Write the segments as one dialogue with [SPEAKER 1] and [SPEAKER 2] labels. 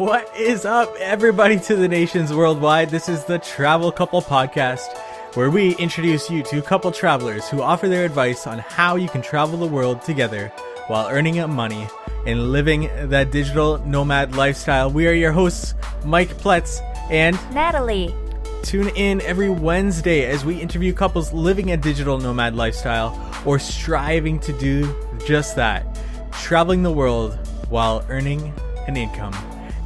[SPEAKER 1] What is up, everybody, to the nations worldwide? This is the Travel Couple Podcast, where we introduce you to couple travelers who offer their advice on how you can travel the world together while earning money and living that digital nomad lifestyle. We are your hosts, Mike Pletz and
[SPEAKER 2] Natalie.
[SPEAKER 1] Tune in every Wednesday as we interview couples living a digital nomad lifestyle or striving to do just that, traveling the world while earning an income.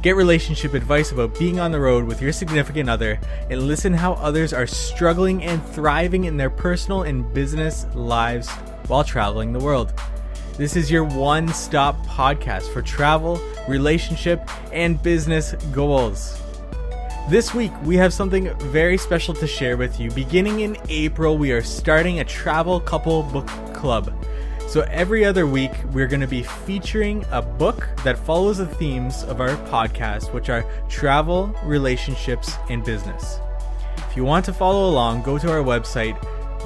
[SPEAKER 1] Get relationship advice about being on the road with your significant other and listen how others are struggling and thriving in their personal and business lives while traveling the world. This is your one-stop podcast for travel, relationship, and business goals. This week, we have something very special to share with you. Beginning in April, we are starting a travel couple book club. So every other week, we're going to be featuring a book that follows the themes of our podcast, which are travel, relationships, and business. If you want to follow along, go to our website,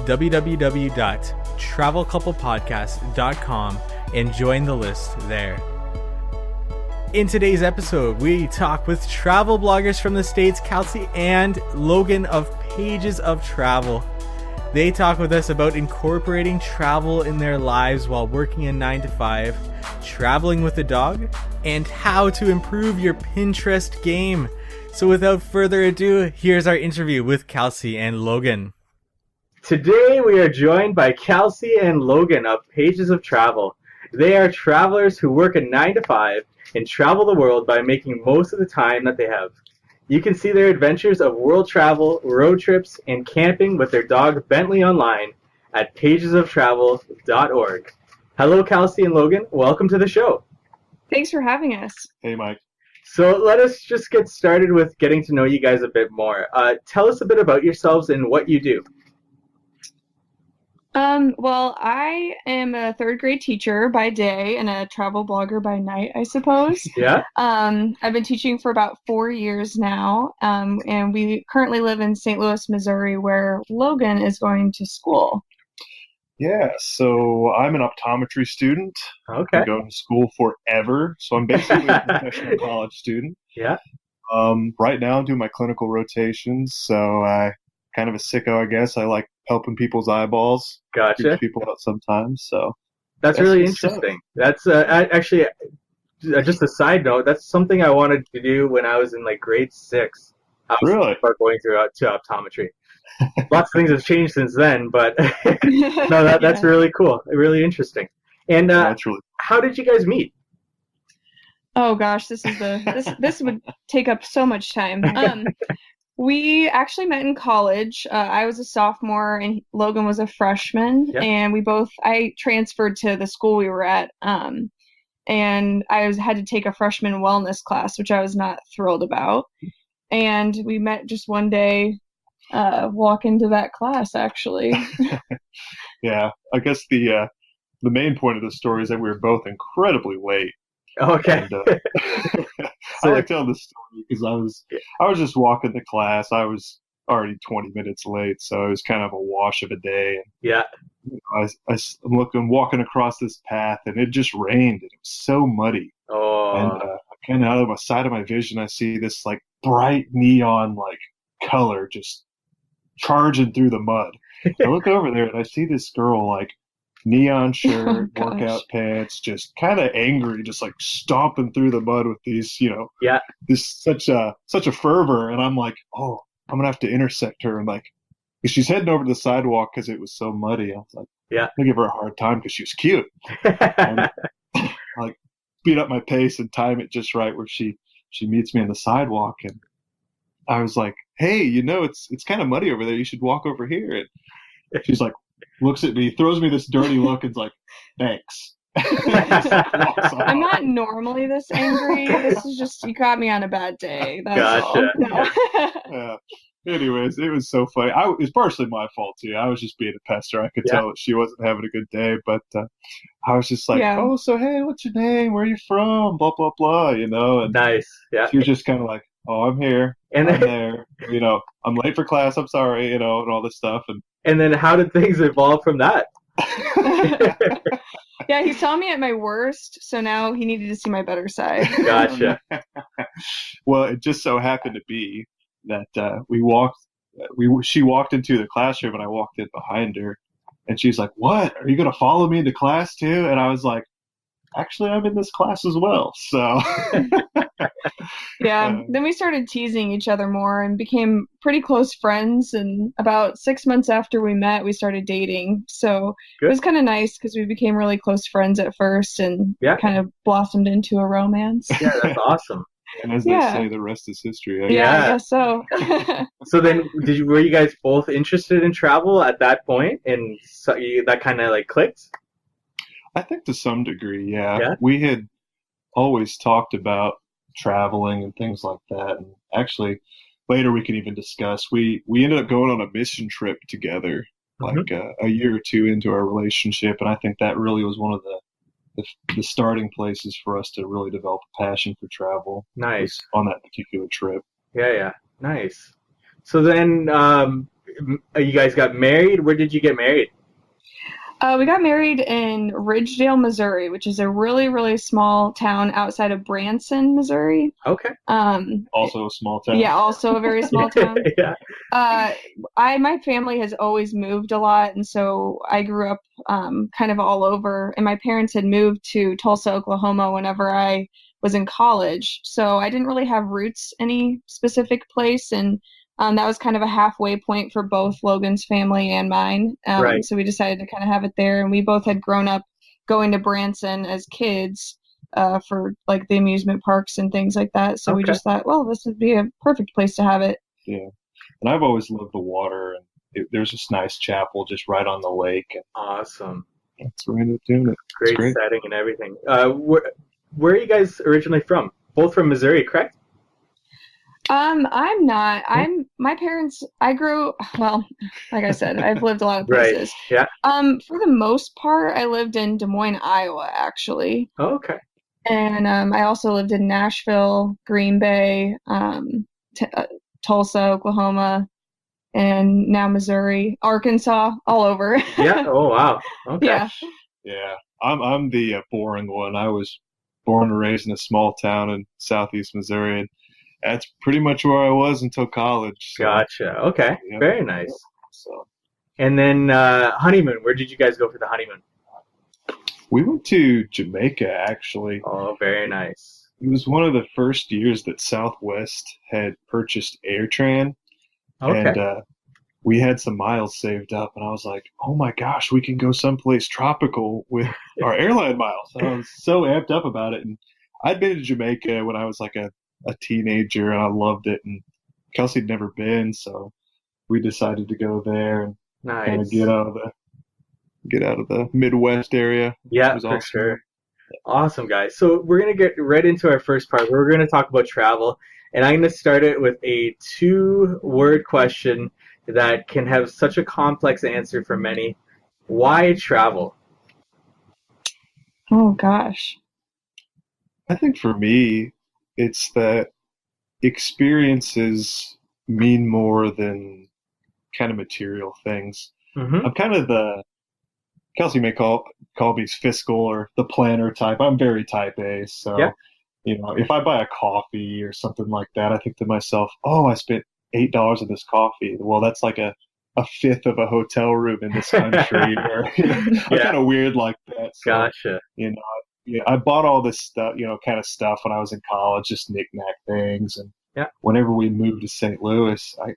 [SPEAKER 1] www.travelcouplepodcast.com, and join the list there. In today's episode, we talk with travel bloggers from the States, Kelsey and Logan of Pages of Travel. They talk with us about incorporating travel in their lives while working a 9-to-5, traveling with a dog, and how to improve your Pinterest game. So without further ado, here's our interview with Kelsey and Logan. Today we are joined by Kelsey and Logan of Pages of Travel. They are travelers who work a 9-to-5 and travel the world by making most of the time that they have. You can see their adventures of world travel, road trips, and camping with their dog Bentley online at pagesoftravel.org. Hello, Kelsey and Logan. Welcome to the show.
[SPEAKER 3] Thanks for having us.
[SPEAKER 4] Hey, Mike.
[SPEAKER 1] So let us just get started with getting to know you guys a bit more. Tell us a bit about yourselves and what you do.
[SPEAKER 3] Well, I am a third grade teacher by day and a travel blogger by night, I suppose.
[SPEAKER 1] Yeah?
[SPEAKER 3] I've been teaching for about 4 years now, and we currently live in St. Louis, Missouri, where Logan is going to school.
[SPEAKER 4] Yeah, so I'm an optometry student.
[SPEAKER 1] Okay.
[SPEAKER 4] I've been going to school forever, so I'm basically a professional college student.
[SPEAKER 1] Yeah?
[SPEAKER 4] Right now I'm doing my clinical rotations, so I kind of a sicko, I guess. I like helping people's eyeballs.
[SPEAKER 1] Gotcha.
[SPEAKER 4] Freaks people out sometimes, so.
[SPEAKER 1] That's really interesting. That's actually, just a side note, that's something I wanted to do when I was in like grade 6. I was
[SPEAKER 4] Really?
[SPEAKER 1] going through to optometry. Lots of things have changed since then, but no, that's really cool. Really interesting. And how did you guys meet?
[SPEAKER 3] Oh gosh, this would take up so much time. We actually met in college. I was a sophomore and Logan was a freshman.
[SPEAKER 1] Yeah.
[SPEAKER 3] And I transferred to the school we were at. And I had to take a freshman wellness class, which I was not thrilled about. And we met just one day, walk into that class, actually.
[SPEAKER 4] Yeah, I guess the main point of the story is that we were both incredibly late.
[SPEAKER 1] Okay.
[SPEAKER 4] And, I like telling this story because I was just walking to class. I was already 20 minutes late, so it was kind of a wash of a day. And,
[SPEAKER 1] yeah.
[SPEAKER 4] I'm walking across this path, and it just rained. And it was so muddy.
[SPEAKER 1] Oh.
[SPEAKER 4] And kind of out of the side of my vision, I see this like bright neon like color just charging through the mud. I look over there, and I see this girl like neon shirt, workout pants, just kind of angry, just like stomping through the mud with these, this such a fervor. And I'm like, oh, I'm gonna have to intersect her. And like, she's heading over to the sidewalk because it was so muddy. I was like,
[SPEAKER 1] yeah,
[SPEAKER 4] I'm gonna give her a hard time because she was cute. And, like, speed up my pace and time it just right where she meets me on the sidewalk. And I was like, hey, it's kind of muddy over there. You should walk over here. And she's like, looks at me, throws me this dirty look, and is like, thanks.
[SPEAKER 3] I'm not normally this angry. This is just, you caught me on a bad day. That's
[SPEAKER 1] gotcha.
[SPEAKER 3] all.
[SPEAKER 4] Yeah. Anyways, it was so funny. It was partially my fault, too. I was just being a pester. I could tell that she wasn't having a good day, but I was just like, oh, so hey, what's your name? Where are you from? Blah, blah, blah, And
[SPEAKER 1] nice. Yeah.
[SPEAKER 4] She was just kind of like, oh, I'm here. And I'm there. I'm late for class. I'm sorry, and all this stuff.
[SPEAKER 1] And then how did things evolve from that?
[SPEAKER 3] Yeah, he saw me at my worst, so now he needed to see my better side.
[SPEAKER 1] Gotcha.
[SPEAKER 4] Well, it just so happened to be that she walked into the classroom and I walked in behind her, and she's like, "What? Are you going to follow me into class too?" And I was like, "Actually, I'm in this class as well." So,
[SPEAKER 3] Yeah, then we started teasing each other more and became pretty close friends. And about 6 months after we met, we started dating. So it
[SPEAKER 1] Good.
[SPEAKER 3] was kind of nice because we became really close friends at first and
[SPEAKER 1] Yeah.
[SPEAKER 3] kind of blossomed into a romance.
[SPEAKER 1] Yeah, that's awesome.
[SPEAKER 4] and as they
[SPEAKER 3] Yeah.
[SPEAKER 4] say, the rest is history. I
[SPEAKER 3] Yeah,
[SPEAKER 4] guess.
[SPEAKER 3] I guess so.
[SPEAKER 1] So then, were you guys both interested in travel at that point, and so that kind of like clicked?
[SPEAKER 4] I think to some degree, yeah.
[SPEAKER 1] Yeah.
[SPEAKER 4] We had always talked about traveling and things like that. And actually, later we can even discuss. We ended up going on a mission trip together, like a year or two into our relationship, and I think that really was one of the starting places for us to really develop a passion for travel.
[SPEAKER 1] Nice.
[SPEAKER 4] On that particular trip.
[SPEAKER 1] Yeah, nice. So then, you guys got married. Where did you get married?
[SPEAKER 3] We got married in Ridgedale, Missouri, which is a really, really small town outside of Branson, Missouri.
[SPEAKER 1] Okay.
[SPEAKER 4] Also a small town.
[SPEAKER 3] Yeah, also a very small town.
[SPEAKER 1] Yeah.
[SPEAKER 3] My family has always moved a lot, and so I grew up kind of all over. And my parents had moved to Tulsa, Oklahoma whenever I was in college, so I didn't really have roots any specific place, and that was kind of a halfway point for both Logan's family and mine.
[SPEAKER 1] Right.
[SPEAKER 3] So we decided to kind of have it there, and we both had grown up going to Branson as kids for like the amusement parks and things like that. So we just thought, well, this would be a perfect place to have it.
[SPEAKER 4] Yeah. And I've always loved the water, and there's this nice chapel just right on the lake. And
[SPEAKER 1] Awesome.
[SPEAKER 4] that's where we ended up doing it.
[SPEAKER 1] Great setting and everything. Where are you guys originally from? Both from Missouri, correct?
[SPEAKER 3] I'm not. My parents, well, like I said, I've lived a lot of places.
[SPEAKER 1] Right. Yeah.
[SPEAKER 3] For the most part, I lived in Des Moines, Iowa, actually.
[SPEAKER 1] Oh, okay.
[SPEAKER 3] And I also lived in Nashville, Green Bay, Tulsa, Oklahoma, and now Missouri, Arkansas, all over.
[SPEAKER 1] Yeah. Oh, wow. Okay.
[SPEAKER 3] Yeah.
[SPEAKER 4] Yeah. I'm the boring one. I was born and raised in a small town in southeast Missouri, and that's pretty much where I was until college. So.
[SPEAKER 1] Gotcha. Okay.
[SPEAKER 4] Yeah.
[SPEAKER 1] Very nice.
[SPEAKER 4] So.
[SPEAKER 1] And then honeymoon. Where did you guys go for the honeymoon?
[SPEAKER 4] We went to Jamaica, actually.
[SPEAKER 1] Oh, very nice.
[SPEAKER 4] It was one of the first years that Southwest had purchased AirTran.
[SPEAKER 1] Okay.
[SPEAKER 4] And we had some miles saved up, and I was like, oh my gosh, we can go someplace tropical with our airline miles. And I was so amped up about it. And I'd been to Jamaica when I was like a teenager, and I loved it. And Kelsey'd never been, so we decided to go there and kind of get out of the Midwest area.
[SPEAKER 1] Yeah, for awesome. Sure. Awesome, guys. So we're going to get right into our first part. We're going to talk about travel, and I'm going to start it with a 2-word question that can have such a complex answer for many. Why travel?
[SPEAKER 3] Oh, gosh.
[SPEAKER 4] I think for me, it's that experiences mean more than kind of material things.
[SPEAKER 1] Mm-hmm.
[SPEAKER 4] I'm kind of Kelsey may call me fiscal or the planner type. I'm very type A. So, if I buy a coffee or something like that, I think to myself, oh, I spent $8 on this coffee. Well, that's like a fifth of a hotel room in this country. Or, I'm kind of weird like that. So,
[SPEAKER 1] gotcha.
[SPEAKER 4] I bought all this stuff, kind of stuff when I was in college, just knick-knack things. And whenever we moved to St. Louis, I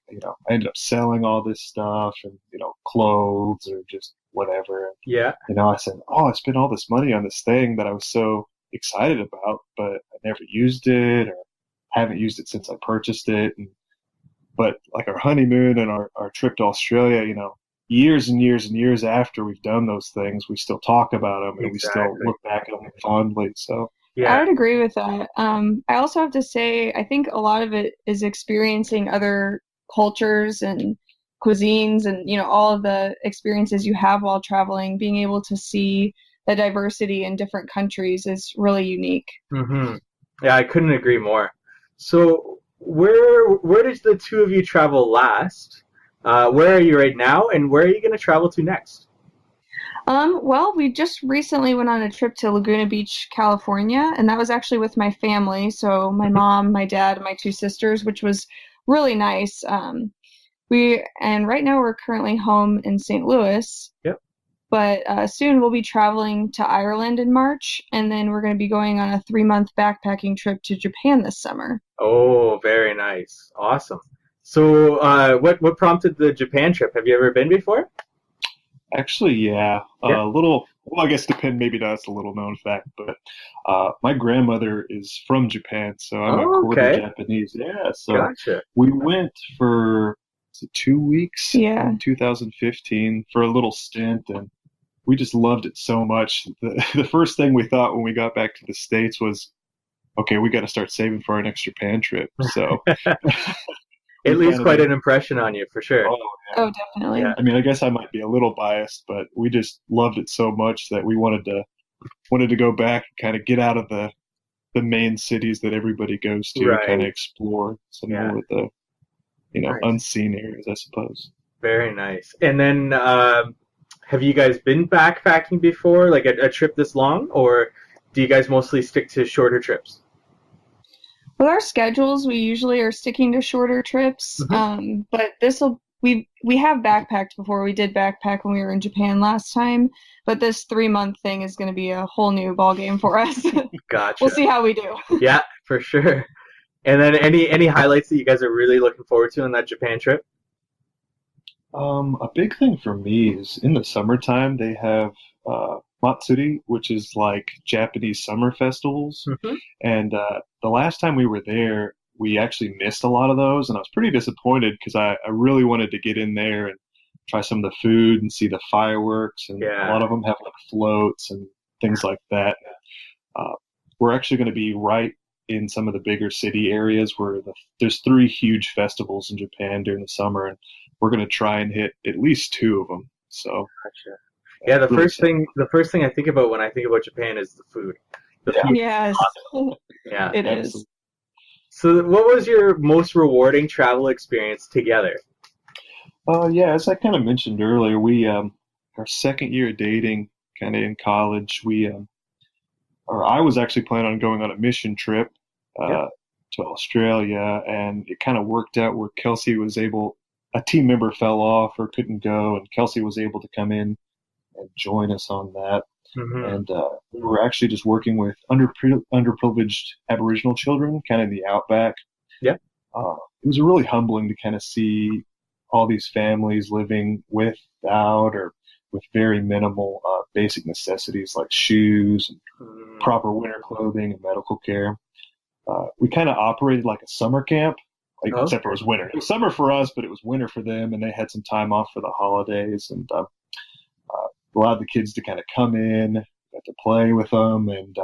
[SPEAKER 4] ended up selling all this stuff and, clothes or just whatever.
[SPEAKER 1] Yeah.
[SPEAKER 4] I said, oh, I spent all this money on this thing that I was so excited about, but I never used it or haven't used it since I purchased it. But like our honeymoon and our trip to Australia, years and years and years after we've done those things, we still talk about them and we still look back at them fondly. So
[SPEAKER 3] I would agree with that. I also have to say, I think a lot of it is experiencing other cultures and cuisines and, all of the experiences you have while traveling. Being able to see the diversity in different countries is really unique.
[SPEAKER 1] Mm-hmm. Yeah, I couldn't agree more. So where does the two of you travel last? Where are you right now, and where are you going to travel to next?
[SPEAKER 3] Well, we just recently went on a trip to Laguna Beach, California, and that was actually with my family. So my
[SPEAKER 1] Mhm.
[SPEAKER 3] mom, my dad, and my two sisters, which was really nice. And right now we're currently home in St. Louis,
[SPEAKER 1] Yep.
[SPEAKER 3] but soon we'll be traveling to Ireland in March, and then we're going to be going on a 3-month backpacking trip to Japan this summer.
[SPEAKER 1] Oh, very nice. Awesome. So, what prompted the Japan trip? Have you ever been before?
[SPEAKER 4] Actually, yeah.
[SPEAKER 1] Yeah.
[SPEAKER 4] Well, I guess Japan, maybe that's a little known fact, but my grandmother is from Japan, so I'm a
[SPEAKER 1] Oh,
[SPEAKER 4] quarter
[SPEAKER 1] okay.
[SPEAKER 4] Japanese. Yeah, so
[SPEAKER 1] Gotcha.
[SPEAKER 4] we went for was it 2 weeks
[SPEAKER 3] Yeah.
[SPEAKER 4] in 2015 for a little stint, and we just loved it so much. The first thing we thought when we got back to the States was, okay, we got to start saving for our next Japan trip. So
[SPEAKER 1] It
[SPEAKER 4] we
[SPEAKER 1] leaves
[SPEAKER 4] kind of
[SPEAKER 1] quite
[SPEAKER 4] did.
[SPEAKER 1] an impression on you for sure.
[SPEAKER 4] Oh, yeah.
[SPEAKER 3] Oh,
[SPEAKER 1] Yeah.
[SPEAKER 3] definitely.
[SPEAKER 4] I mean, I guess I might be a little biased, but we just loved it so much that we wanted to go back and kind of get out of the main cities that everybody goes to, kind
[SPEAKER 1] Right.
[SPEAKER 4] of explore some
[SPEAKER 1] Yeah.
[SPEAKER 4] more of the
[SPEAKER 1] Nice.
[SPEAKER 4] unseen areas, I suppose.
[SPEAKER 1] Very nice. And then, have you guys been backpacking before, like a trip this long, or do you guys mostly stick to shorter trips?
[SPEAKER 3] With our schedules, we usually are sticking to shorter trips.
[SPEAKER 1] Hmm.
[SPEAKER 3] But we have backpacked before. We did backpack when we were in Japan last time, but this 3-month thing is going to be a whole new ball game for us. We'll
[SPEAKER 1] Gotcha.
[SPEAKER 3] see how we do.
[SPEAKER 1] Yeah, for sure. And then any highlights that you guys are really looking forward to on that Japan trip?
[SPEAKER 4] A big thing for me is in the summertime they have Matsuri, which is like Japanese summer festivals.
[SPEAKER 1] Hmm.
[SPEAKER 4] And the last time we were there, we actually missed a lot of those, and I was pretty disappointed because I really wanted to get in there and try some of the food and see the fireworks. And a
[SPEAKER 1] Yeah.
[SPEAKER 4] lot of them have like floats and things like that. Uh, we're actually going to be right in some of the bigger city areas where there's three huge festivals in Japan during the summer, and we're going to try and hit at least two of them. So
[SPEAKER 1] Gotcha.
[SPEAKER 4] yeah,
[SPEAKER 1] Yeah, the
[SPEAKER 4] really
[SPEAKER 1] first
[SPEAKER 4] excited.
[SPEAKER 1] thing the first thing I think about when I think about Japan is the food. The
[SPEAKER 4] Yeah,
[SPEAKER 1] food.
[SPEAKER 3] Yes,
[SPEAKER 1] Yeah.
[SPEAKER 3] it is.
[SPEAKER 4] absolutely.
[SPEAKER 1] So, what was your most rewarding travel experience together?
[SPEAKER 4] Yeah, as I kind of mentioned earlier, we our second year of dating, kind of in college, or I was actually planning on going on a mission trip
[SPEAKER 1] Yep.
[SPEAKER 4] uh, to Australia, and it kind of worked out where a team member fell off or couldn't go, and Kelsey was able to come in and join us on that.
[SPEAKER 1] Hmm.
[SPEAKER 4] And we were actually just working with underprivileged Aboriginal children, kind of in the outback.
[SPEAKER 1] Yep.
[SPEAKER 4] It was really humbling to kind of see all these families living without or with very minimal basic necessities like shoes, and
[SPEAKER 1] Mm.
[SPEAKER 4] proper winter clothing, and medical care. We kind of operated like a summer camp, like,
[SPEAKER 1] Oh,
[SPEAKER 4] except for it was winter. It was summer for us, but it was winter for them, and they had some time off for the holidays, and allowed the kids to kind of come in, got to play with them, and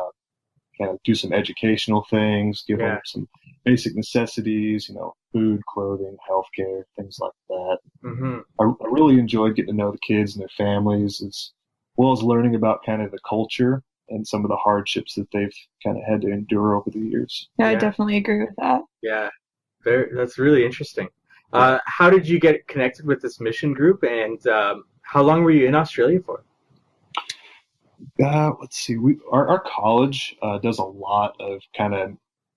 [SPEAKER 4] kind of do some educational things, give
[SPEAKER 1] yeah.
[SPEAKER 4] them some basic necessities, food, clothing, healthcare, things like that.
[SPEAKER 1] Hmm.
[SPEAKER 4] I really enjoyed getting to know the kids and their families, as well as learning about kind of the culture and some of the hardships that they've kind of had to endure over the years.
[SPEAKER 3] Yeah, I
[SPEAKER 1] Yeah.
[SPEAKER 3] definitely agree with that.
[SPEAKER 1] Yeah. That's really interesting.
[SPEAKER 4] Yeah.
[SPEAKER 1] How did you get connected with this mission group, and how long were you in Australia for?
[SPEAKER 4] Let's see. Our college does a lot of kind of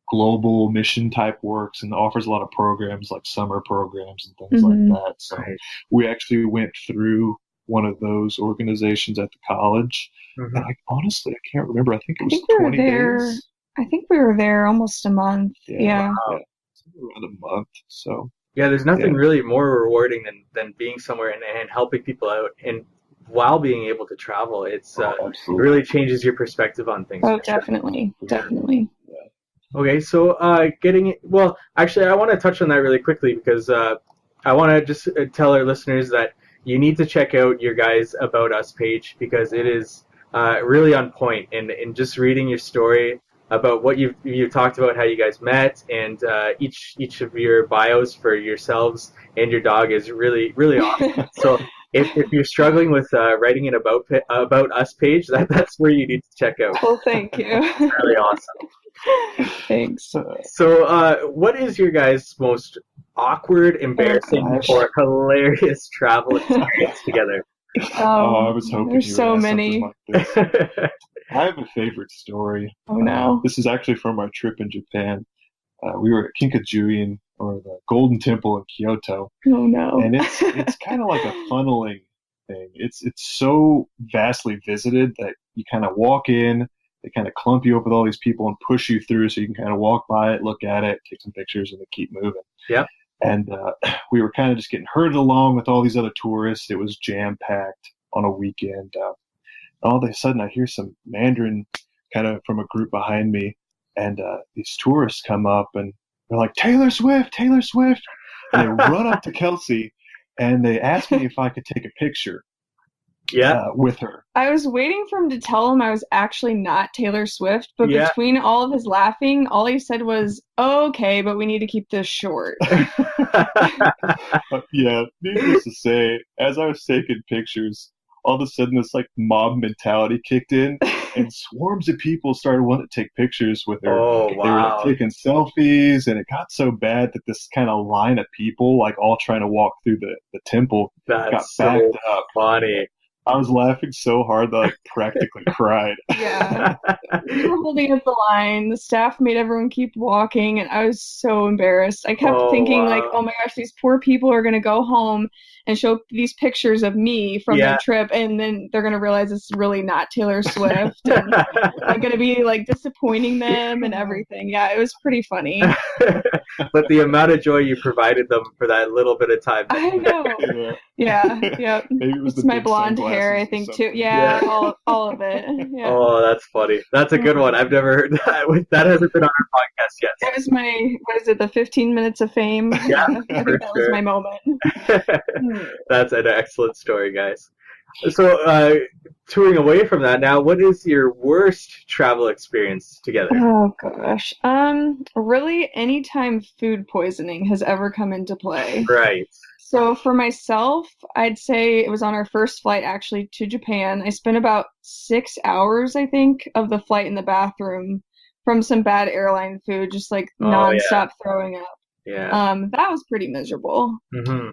[SPEAKER 4] global mission type works and offers a lot of programs like summer programs and things like
[SPEAKER 3] Hmm.
[SPEAKER 4] that. So
[SPEAKER 1] Right.
[SPEAKER 4] we actually went through one of those organizations at the college, and
[SPEAKER 1] Hmm.
[SPEAKER 4] I honestly I can't remember. I think it
[SPEAKER 3] I
[SPEAKER 4] was
[SPEAKER 3] think we were
[SPEAKER 4] 20
[SPEAKER 3] there.
[SPEAKER 4] days.
[SPEAKER 3] I think we were there almost a month.
[SPEAKER 4] Yeah,
[SPEAKER 3] Yeah.
[SPEAKER 4] yeah, something around a month. So
[SPEAKER 1] Yeah, there's
[SPEAKER 4] yeah,
[SPEAKER 1] nothing really more rewarding than being somewhere and helping people out, and while being able to travel, it
[SPEAKER 4] oh,
[SPEAKER 1] really
[SPEAKER 4] absolutely.
[SPEAKER 1] changes your perspective on things
[SPEAKER 3] Oh,
[SPEAKER 1] for sure.
[SPEAKER 3] definitely,
[SPEAKER 1] Yeah.
[SPEAKER 3] definitely.
[SPEAKER 4] Yeah.
[SPEAKER 1] Okay, so well, actually, I want to touch on that really quickly because I want to just tell our listeners that you need to check out your guys' About Us page because it is really on point. And in just reading your story about what you've talked about, how you guys met, and each of your bios for yourselves and your dog is really really awesome. So if you're struggling with writing an about us page, that's where you need to check out.
[SPEAKER 3] Well, thank you.
[SPEAKER 1] Really awesome.
[SPEAKER 3] Thanks.
[SPEAKER 1] So, what is your guys' most awkward,
[SPEAKER 3] Oh
[SPEAKER 1] embarrassing,
[SPEAKER 3] gosh.
[SPEAKER 1] or hilarious travel experience together?
[SPEAKER 4] Oh, I was hoping
[SPEAKER 3] There's
[SPEAKER 4] you would
[SPEAKER 3] so
[SPEAKER 4] ask
[SPEAKER 3] many.
[SPEAKER 4] something like this. I have a favorite story.
[SPEAKER 3] Oh no.
[SPEAKER 4] This is actually from our trip in Japan. We were at Kinkajuin, or the Golden Temple in Kyoto,
[SPEAKER 3] Oh no.
[SPEAKER 4] and it's kind of like a funneling thing. It's so vastly visited that you kind of walk in, they kind of clump you up with all these people and push you through, so you can kind of walk by it, look at it, take some pictures, and then keep moving.
[SPEAKER 1] Yep.
[SPEAKER 4] And we were kind of just getting herded along with all these other tourists. It was jam packed on a weekend. All of a sudden, I hear some Mandarin kind of from a group behind me, and these tourists come up and they're like, Taylor Swift, Taylor Swift. And they run up to Kelsey and they asked me if I could take a picture with her.
[SPEAKER 3] I was waiting for him to tell him I was actually not Taylor Swift, but
[SPEAKER 1] Yeah.
[SPEAKER 3] between all of his laughing, all he said was, okay, but we need to keep this short.
[SPEAKER 4] Yeah, needless to say, as I was taking pictures, all of a sudden this like mob mentality kicked in, and swarms of people started wanting to take pictures with her.
[SPEAKER 1] Oh,
[SPEAKER 4] They were like
[SPEAKER 1] wow.
[SPEAKER 4] taking selfies, and it got so bad that this kind of line of people, like all trying to walk through the temple, got
[SPEAKER 1] That's
[SPEAKER 4] backed
[SPEAKER 1] so
[SPEAKER 4] up.
[SPEAKER 1] funny.
[SPEAKER 4] I was laughing so hard that I like, practically cried.
[SPEAKER 3] Yeah. We were holding up the line. The staff made everyone keep walking, and I was so embarrassed. I kept
[SPEAKER 1] Oh,
[SPEAKER 3] thinking, like,
[SPEAKER 1] wow.
[SPEAKER 3] oh my gosh, these poor people are going to go home and show these pictures of me from
[SPEAKER 1] Yeah.
[SPEAKER 3] their trip, and then they're going to realize it's really not Taylor Swift, and I'm going to be, like, disappointing them and everything. Yeah, it was pretty funny.
[SPEAKER 1] But the amount of joy you provided them for that little bit of time.
[SPEAKER 3] I know. Yeah, yeah.
[SPEAKER 4] Maybe it was
[SPEAKER 3] It's
[SPEAKER 4] the
[SPEAKER 3] my
[SPEAKER 4] big
[SPEAKER 3] blonde hair, I
[SPEAKER 4] sunglasses or
[SPEAKER 3] think, too.
[SPEAKER 4] something.
[SPEAKER 3] Yeah,
[SPEAKER 1] Yeah.
[SPEAKER 3] all of it. Yeah.
[SPEAKER 1] Oh, that's funny. That's a good one. I've never heard that. That hasn't been on our podcast yet.
[SPEAKER 3] It was my, what is it, the 15 minutes of fame?
[SPEAKER 1] Yeah,
[SPEAKER 3] I
[SPEAKER 1] for
[SPEAKER 3] think that was
[SPEAKER 1] sure.
[SPEAKER 3] my moment.
[SPEAKER 1] That's an excellent story, guys. So, touring away from that now, what is your worst travel experience together?
[SPEAKER 3] Oh gosh. Really anytime food poisoning has ever come into play.
[SPEAKER 1] Right.
[SPEAKER 3] So for myself, I'd say it was on our first flight actually to Japan. I spent about 6 hours, I think, of the flight in the bathroom from some bad airline food, just like
[SPEAKER 1] Oh, yeah.
[SPEAKER 3] nonstop throwing up.
[SPEAKER 1] Yeah.
[SPEAKER 3] That was pretty miserable.
[SPEAKER 1] Mm-hmm.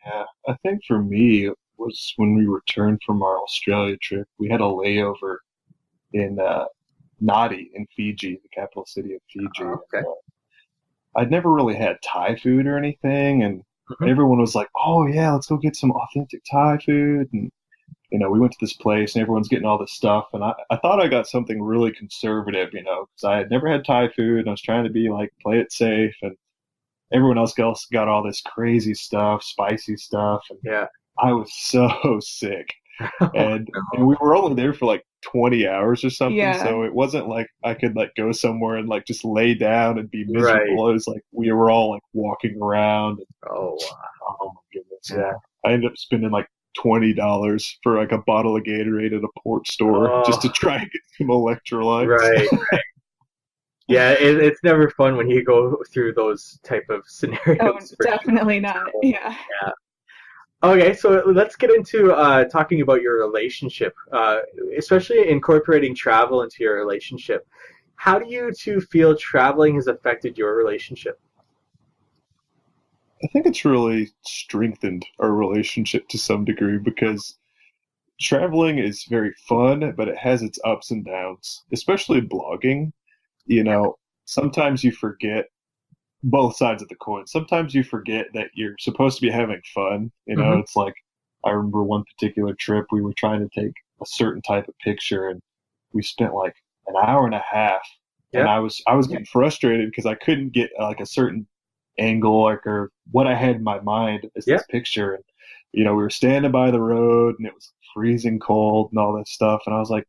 [SPEAKER 4] Yeah, I think for me it was when we returned from our Australia trip. We had a layover in Nadi in Fiji, the capital city of Fiji.
[SPEAKER 1] Oh, okay.
[SPEAKER 4] I'd never really had Thai food or anything, and
[SPEAKER 1] Mhm.
[SPEAKER 4] everyone was like, "Oh yeah, let's go get some authentic Thai food." And we went to this place, and everyone's getting all this stuff, and I thought I got something really conservative, because I had never had Thai food, and I was trying to be like play it safe, and everyone else got all this crazy stuff, spicy stuff, and
[SPEAKER 1] Yeah.
[SPEAKER 4] I was so sick. And we were only there for like 20 hours or something,
[SPEAKER 3] Yeah.
[SPEAKER 4] so it wasn't like I could like go somewhere and like just lay down and be miserable.
[SPEAKER 1] Right.
[SPEAKER 4] It was like we were all like walking around, and
[SPEAKER 1] Oh, wow.
[SPEAKER 4] oh my goodness, yeah. I ended up spending like $20 for like a bottle of Gatorade at a port store just to
[SPEAKER 1] Oh,
[SPEAKER 4] try and get some electrolytes.
[SPEAKER 1] right. Yeah, it's never fun when you go through those type of
[SPEAKER 3] Oh,
[SPEAKER 1] scenarios. For sure.
[SPEAKER 3] definitely not. Yeah.
[SPEAKER 1] Yeah. Okay, so let's get into talking about your relationship, especially incorporating travel into your relationship. How do you two feel traveling has affected your relationship?
[SPEAKER 4] I think it's really strengthened our relationship to some degree because traveling is very fun, but it has its ups and downs, especially blogging. Sometimes you forget both sides of the coin. Sometimes you forget that you're supposed to be having fun.
[SPEAKER 1] Mhm.
[SPEAKER 4] It's like I remember one particular trip we were trying to take a certain type of picture, and we spent like an hour and a half, and
[SPEAKER 1] Yeah.
[SPEAKER 4] I was getting frustrated because I couldn't get like a certain angle or what I had in my mind as
[SPEAKER 1] Yeah.
[SPEAKER 4] this picture. And we were standing by the road, and it was freezing cold and all that stuff, and I was like,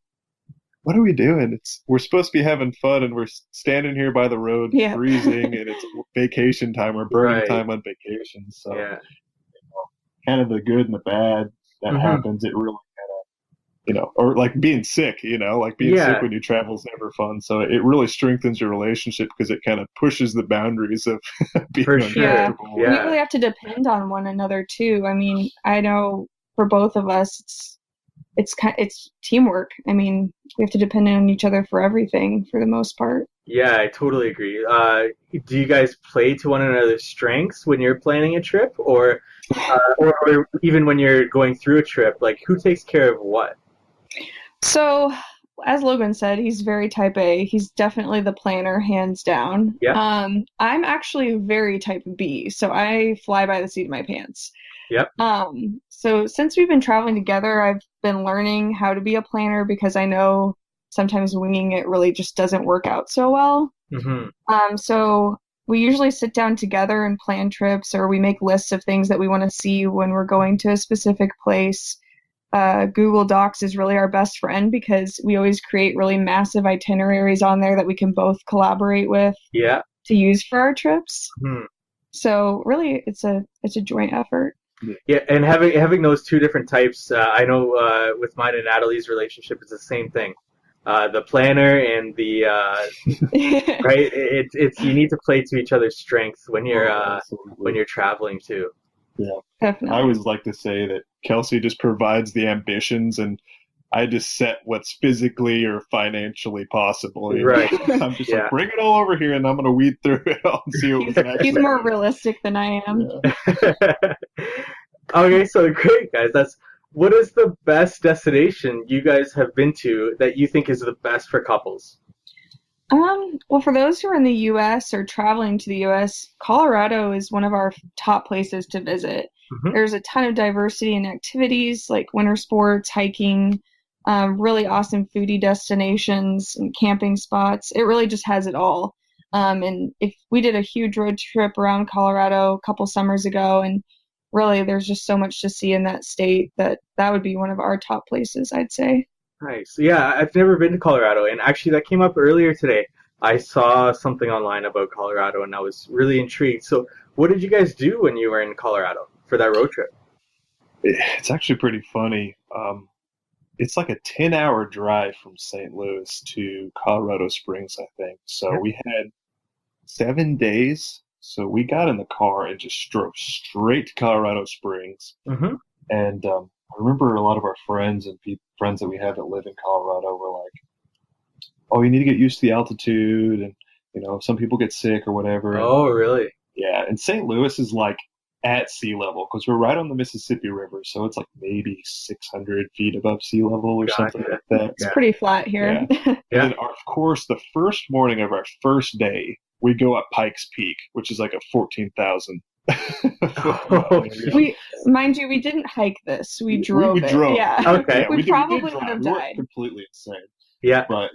[SPEAKER 4] what are we doing? We're supposed to be having fun, and we're standing here by the road,
[SPEAKER 3] Yeah.
[SPEAKER 4] freezing, and it's vacation time or burning
[SPEAKER 1] Right.
[SPEAKER 4] time on vacation. So
[SPEAKER 1] Yeah.
[SPEAKER 4] kind of the good and the bad that
[SPEAKER 1] Mhm.
[SPEAKER 4] happens. It really kind of, or like being sick. Like being
[SPEAKER 1] Yeah.
[SPEAKER 4] sick when you travel is never fun. So it really strengthens your relationship because it kind of pushes the boundaries of being
[SPEAKER 1] For sure.
[SPEAKER 4] uncomfortable.
[SPEAKER 3] We
[SPEAKER 1] Yeah.
[SPEAKER 3] really have to depend on one another too. I mean, I know for both of us, it's teamwork. I mean, we have to depend on each other for everything for the most part.
[SPEAKER 1] Yeah, I totally agree. Do you guys play to one another's strengths when you're planning a trip, or even when you're going through a trip? Like, who takes care of what?
[SPEAKER 3] So, as Logan said, he's very type A. He's definitely the planner, hands down.
[SPEAKER 1] Yeah.
[SPEAKER 3] I'm actually very type B, so I fly by the seat of my pants.
[SPEAKER 1] Yep.
[SPEAKER 3] So since we've been traveling together, I've been learning how to be a planner because I know sometimes winging it really just doesn't work out so well.
[SPEAKER 1] Mm-hmm.
[SPEAKER 3] So we usually sit down together and plan trips, or we make lists of things that we want to see when we're going to a specific place. Google Docs is really our best friend because we always create really massive itineraries on there that we can both collaborate with
[SPEAKER 1] Yeah.
[SPEAKER 3] to use for our trips.
[SPEAKER 1] Hmm.
[SPEAKER 3] So really, it's a joint effort.
[SPEAKER 1] Yeah, and having those two different types, I know with mine and Natalie's relationship, it's the same thing. The planner and the right. It's you need to play to each other's strengths when you're traveling too.
[SPEAKER 4] Yeah,
[SPEAKER 3] Definitely.
[SPEAKER 4] I always like to say that Kelsey just provides the ambitions, and I just set what's physically or financially possible.
[SPEAKER 1] Right.
[SPEAKER 4] I'm just like, bring it all over here, and I'm going to weed through it all and see what we can actually.
[SPEAKER 3] He's more realistic than I am.
[SPEAKER 4] Yeah.
[SPEAKER 1] Okay, so great, guys. What is the best destination you guys have been to that you think is the best for couples?
[SPEAKER 3] Well, for those who are in the U.S. or traveling to the U.S., Colorado is one of our top places to visit.
[SPEAKER 1] Mm-hmm.
[SPEAKER 3] There's a ton of diversity in activities like winter sports, hiking, really awesome foodie destinations and camping spots. It really just has it all. And if we did a huge road trip around Colorado a couple summers ago, and really there's just so much to see in that state that would be one of our top places, I'd say.
[SPEAKER 1] Nice. Yeah, I've never been to Colorado, and actually that came up earlier today. I saw something online about Colorado, and I was really intrigued. So, what did you guys do when you were in Colorado for that road trip?
[SPEAKER 4] It's actually pretty funny. It's like a 10-hour drive from St. Louis to Colorado Springs, I think. So we had 7 days. So we got in the car and just drove straight to Colorado Springs.
[SPEAKER 1] Mm-hmm.
[SPEAKER 4] And I remember a lot of our friends and friends that we have that live in Colorado were like, "Oh, you need to get used to the altitude, and some people get sick or whatever."
[SPEAKER 1] Oh, really?
[SPEAKER 4] Yeah, and St. Louis is like at sea level because we're right on the Mississippi River, so it's like maybe 600 feet above sea level or something like that.
[SPEAKER 3] It's pretty flat here.
[SPEAKER 4] Yeah. And then, of course, the first morning of our first day, we go up Pikes Peak, which is like a 14,000.
[SPEAKER 3] Mind you, we didn't hike this. We drove it.
[SPEAKER 4] Drove.
[SPEAKER 3] Yeah.
[SPEAKER 1] Okay.
[SPEAKER 3] Yeah, we probably would have
[SPEAKER 4] we
[SPEAKER 3] died.
[SPEAKER 4] weren't completely insane.
[SPEAKER 1] Yeah.
[SPEAKER 4] But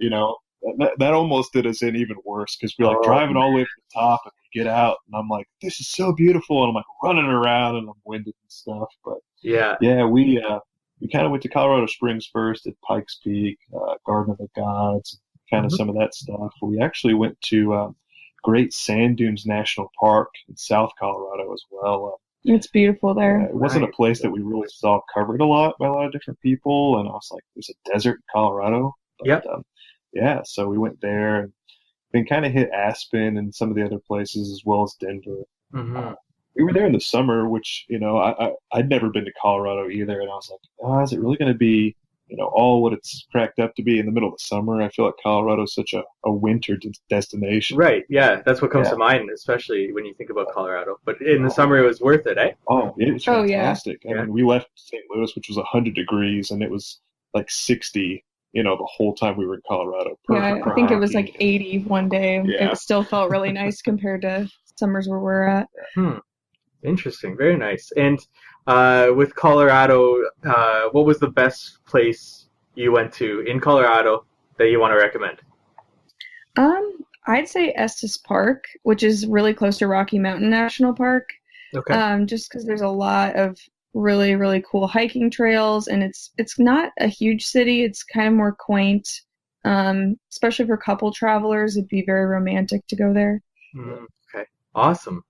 [SPEAKER 4] that almost did us in even worse because we're like driving all the way to the top and we get out and I'm like, this is so beautiful, and I'm like running around and I'm winded and stuff. But yeah, we kind of went to Colorado Springs first at Pikes Peak, Garden of the Gods, kind of some of that stuff. We actually went to Great Sand Dunes National Park in South Colorado as well.
[SPEAKER 3] It's beautiful there.
[SPEAKER 4] It wasn't a place that we really saw covered a lot by a lot of different people, and I was like, there's a desert in Colorado. But, so we went there and then kind of hit Aspen and some of the other places as well as Denver.
[SPEAKER 1] Mm-hmm.
[SPEAKER 4] We were there in the summer, which, I'd never been to Colorado either, and I was like, is it really going to be all what it's cracked up to be in the middle of the summer? I feel like Colorado is such a winter destination.
[SPEAKER 1] Right, yeah, that's what comes to mind, especially when you think about Colorado. But in the summer, it was worth it, eh?
[SPEAKER 4] Oh, it was fantastic.
[SPEAKER 3] Yeah.
[SPEAKER 4] I mean, we left St. Louis, which was 100 degrees, and it was like 60, the whole time we were in Colorado.
[SPEAKER 3] Perfect. Yeah, I think it was like 80 one day.
[SPEAKER 4] Yeah.
[SPEAKER 3] It still felt really nice compared to summers where we're at.
[SPEAKER 1] Interesting, very nice. And with Colorado, what was the best place you went to in Colorado that you want to recommend?
[SPEAKER 3] I'd say Estes Park, which is really close to Rocky Mountain National Park.
[SPEAKER 1] Okay.
[SPEAKER 3] Just because there's a lot of really, really cool hiking trails, and it's not a huge city. It's kind of more quaint, especially for couple travelers. It'd be very romantic to go there.
[SPEAKER 1] Okay, awesome.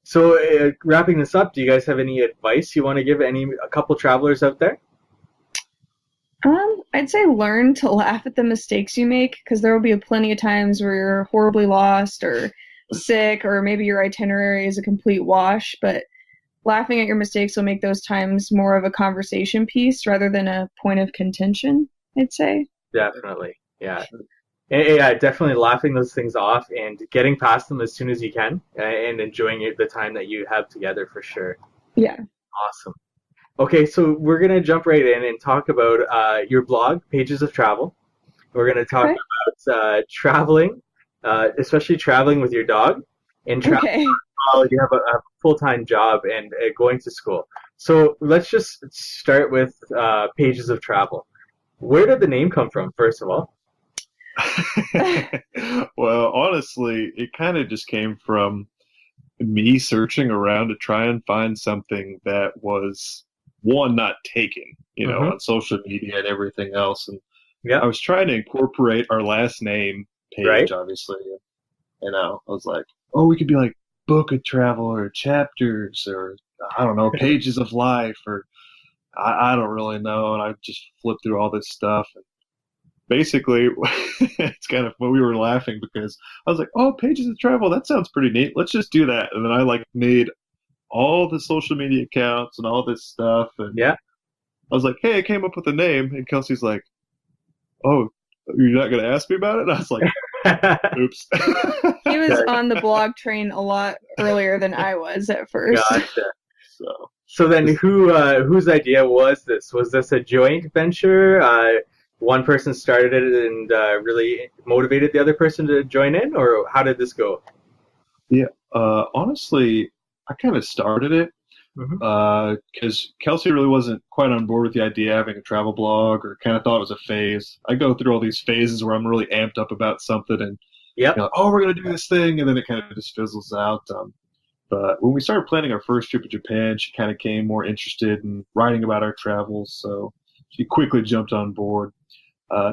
[SPEAKER 1] So wrapping this up, do you guys have any advice you want to give a couple travelers out there?
[SPEAKER 3] I'd say learn to laugh at the mistakes you make, because there will be plenty of times where you're horribly lost or sick, or maybe your itinerary is a complete wash. But laughing at your mistakes will make those times more of a conversation piece rather than a point of contention, I'd say.
[SPEAKER 1] Definitely. Yeah. Yeah, definitely laughing those things off and getting past them as soon as you can and enjoying the time that you have together for sure.
[SPEAKER 3] Yeah.
[SPEAKER 1] Awesome. Okay, so we're going to jump right in and talk about your blog, Pages of Travel. We're going to talk about traveling, especially traveling with your dog, and traveling while you have a full-time job and going to school. So let's just start with Pages of Travel. Where did the name come from, first of all?
[SPEAKER 4] Well, honestly, it kind of just came from me searching around to try and find something that was, one, not taken, on social media and everything else. And I was trying to incorporate our last name, Page, obviously. And I was like, oh, we could be like book of travel or chapters or, I don't know, pages of life or I don't really know. And I just flipped through all this stuff. And basically, it's kind of when we were laughing because I was like, oh, pages of travel, that sounds pretty neat. Let's just do that. And then I made all the social media accounts and all this stuff. And I was like, hey, I came up with a name. And Kelsey's like, oh, you're not going to ask me about it? And I was like, oops.
[SPEAKER 3] He was on the blog train a lot earlier than I was at first.
[SPEAKER 1] Gotcha. So then whose idea was this? Was this a joint venture? One person started it and really motivated the other person to join in, or how did this go?
[SPEAKER 4] Yeah, honestly, I kind of started it because Kelsey really wasn't quite on board with the idea of having a travel blog, or kind of thought it was a phase. I go through all these phases where I'm really amped up about something and oh, we're going to do this thing, and then it kind of just fizzles out. But when we started planning our first trip to Japan, she kind of became more interested in writing about our travels, so she quickly jumped on board.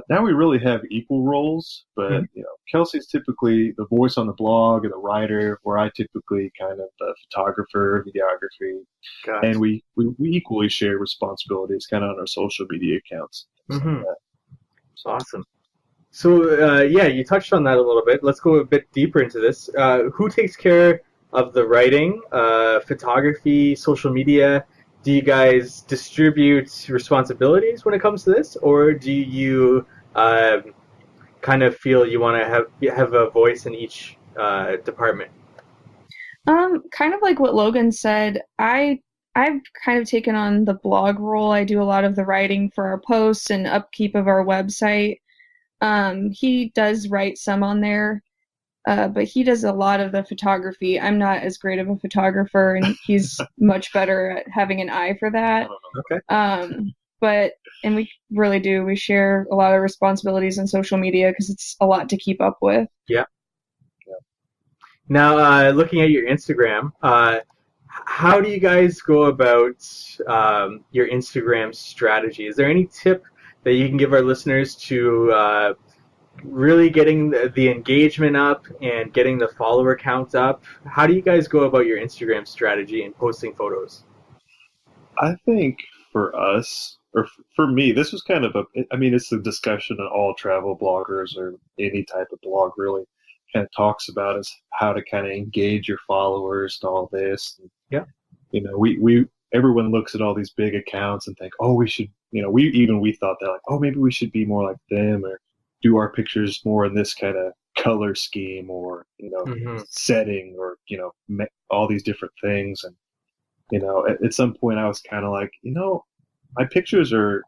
[SPEAKER 4] Now we really have equal roles, but Kelsey's typically the voice on the blog and the writer, where I typically kind of the photographer, videography, and we equally share responsibilities kind of on our social media accounts.
[SPEAKER 1] Like awesome. So you touched on that a little bit. Let's go a bit deeper into this. Who takes care of the writing, photography, social media? Do you guys distribute responsibilities when it comes to this, or do you kind of feel you want to have a voice in each department?
[SPEAKER 3] Kind of like what Logan said, I've kind of taken on the blog role. I do a lot of the writing for our posts and upkeep of our website. He does write some on there. But he does a lot of the photography. I'm not as great of a photographer, and he's much better at having an eye for that. Okay. And we really do. We share a lot of responsibilities on social media because it's a lot to keep up with.
[SPEAKER 1] Yeah. Now, looking at your Instagram, how do you guys go about your Instagram strategy? Is there any tip that you can give our listeners to really getting the engagement up and getting the follower count up? How do you guys go about your Instagram strategy and posting photos?
[SPEAKER 4] I think for us, or for me, this was kind of it's a discussion that all travel bloggers or any type of blog really kind of talks about, is how to kind of engage your followers and all this. And, everyone looks at all these big accounts and think, oh, we should, we thought that like, oh, maybe we should be more like them, or do our pictures more in this kind of color scheme, or setting, or all these different things. And at some point I was kind of like, my pictures are,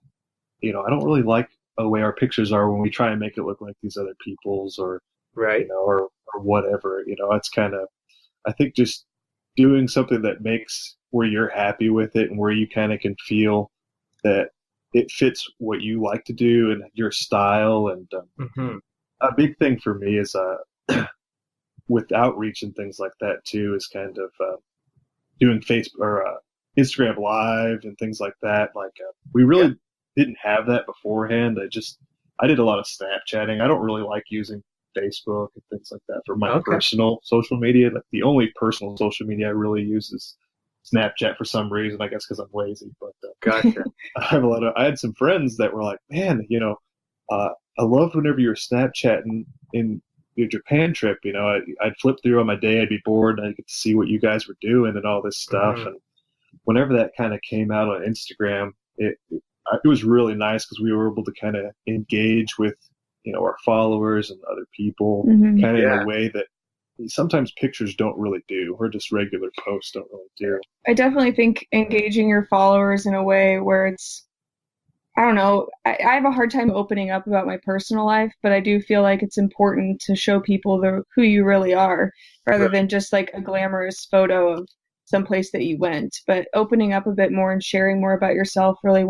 [SPEAKER 4] I don't really like the way our pictures are when we try and make it look like these other people's, or or whatever. It's kind of, I think, just doing something that makes where you're happy with it and where you kind of can feel that it fits what you like to do and your style. And a big thing for me is with outreach and things like that too, is kind of doing Facebook or Instagram Live and things like that. We really didn't have that beforehand. I did a lot of Snapchatting. I don't really like using Facebook and things like that for my personal social media. The only personal social media I really use is Snapchat for some reason, I guess because I'm lazy. But
[SPEAKER 1] gotcha.
[SPEAKER 4] I had some friends that were like, man, I loved whenever you were Snapchatting in your Japan trip. I'd flip through on my day, I'd be bored, and I'd get to see what you guys were doing and all this stuff. And whenever that kind of came out on Instagram, it was really nice because we were able to kind of engage with, our followers and other people kind of in a way that sometimes pictures don't really do, or just regular posts don't really do.
[SPEAKER 3] I definitely think engaging your followers in a way where it's, I don't know, I have a hard time opening up about my personal life, but I do feel like it's important to show people who you really are, rather than just like a glamorous photo of some place that you went. But opening up a bit more and sharing more about yourself really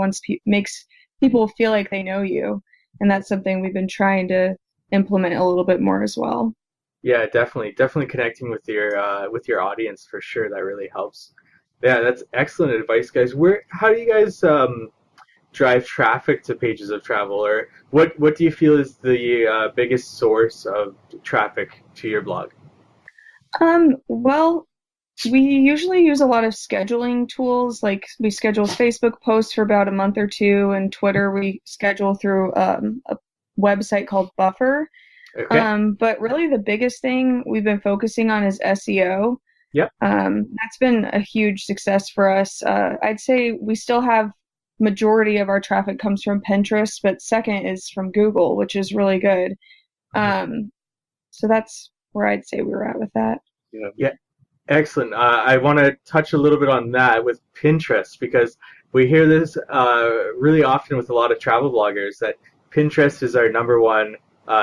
[SPEAKER 3] makes people feel like they know you. And that's something we've been trying to implement a little bit more as well.
[SPEAKER 1] Yeah, definitely connecting with your audience for sure. That really helps. Yeah, that's excellent advice, guys. How do you guys drive traffic to pages of travel, or what do you feel is the biggest source of traffic to your blog?
[SPEAKER 3] Well, we usually use a lot of scheduling tools. Like we schedule Facebook posts for about a month or two, and Twitter we schedule through a website called Buffer.
[SPEAKER 1] Okay.
[SPEAKER 3] But really the biggest thing we've been focusing on is SEO.
[SPEAKER 1] Yep.
[SPEAKER 3] That's been a huge success for us. I'd say we still have majority of our traffic comes from Pinterest, but second is from Google, which is really good. So that's where I'd say we were at with that.
[SPEAKER 1] Yeah. Excellent. I want to touch a little bit on that with Pinterest, because we hear this really often with a lot of travel bloggers that Pinterest is our number one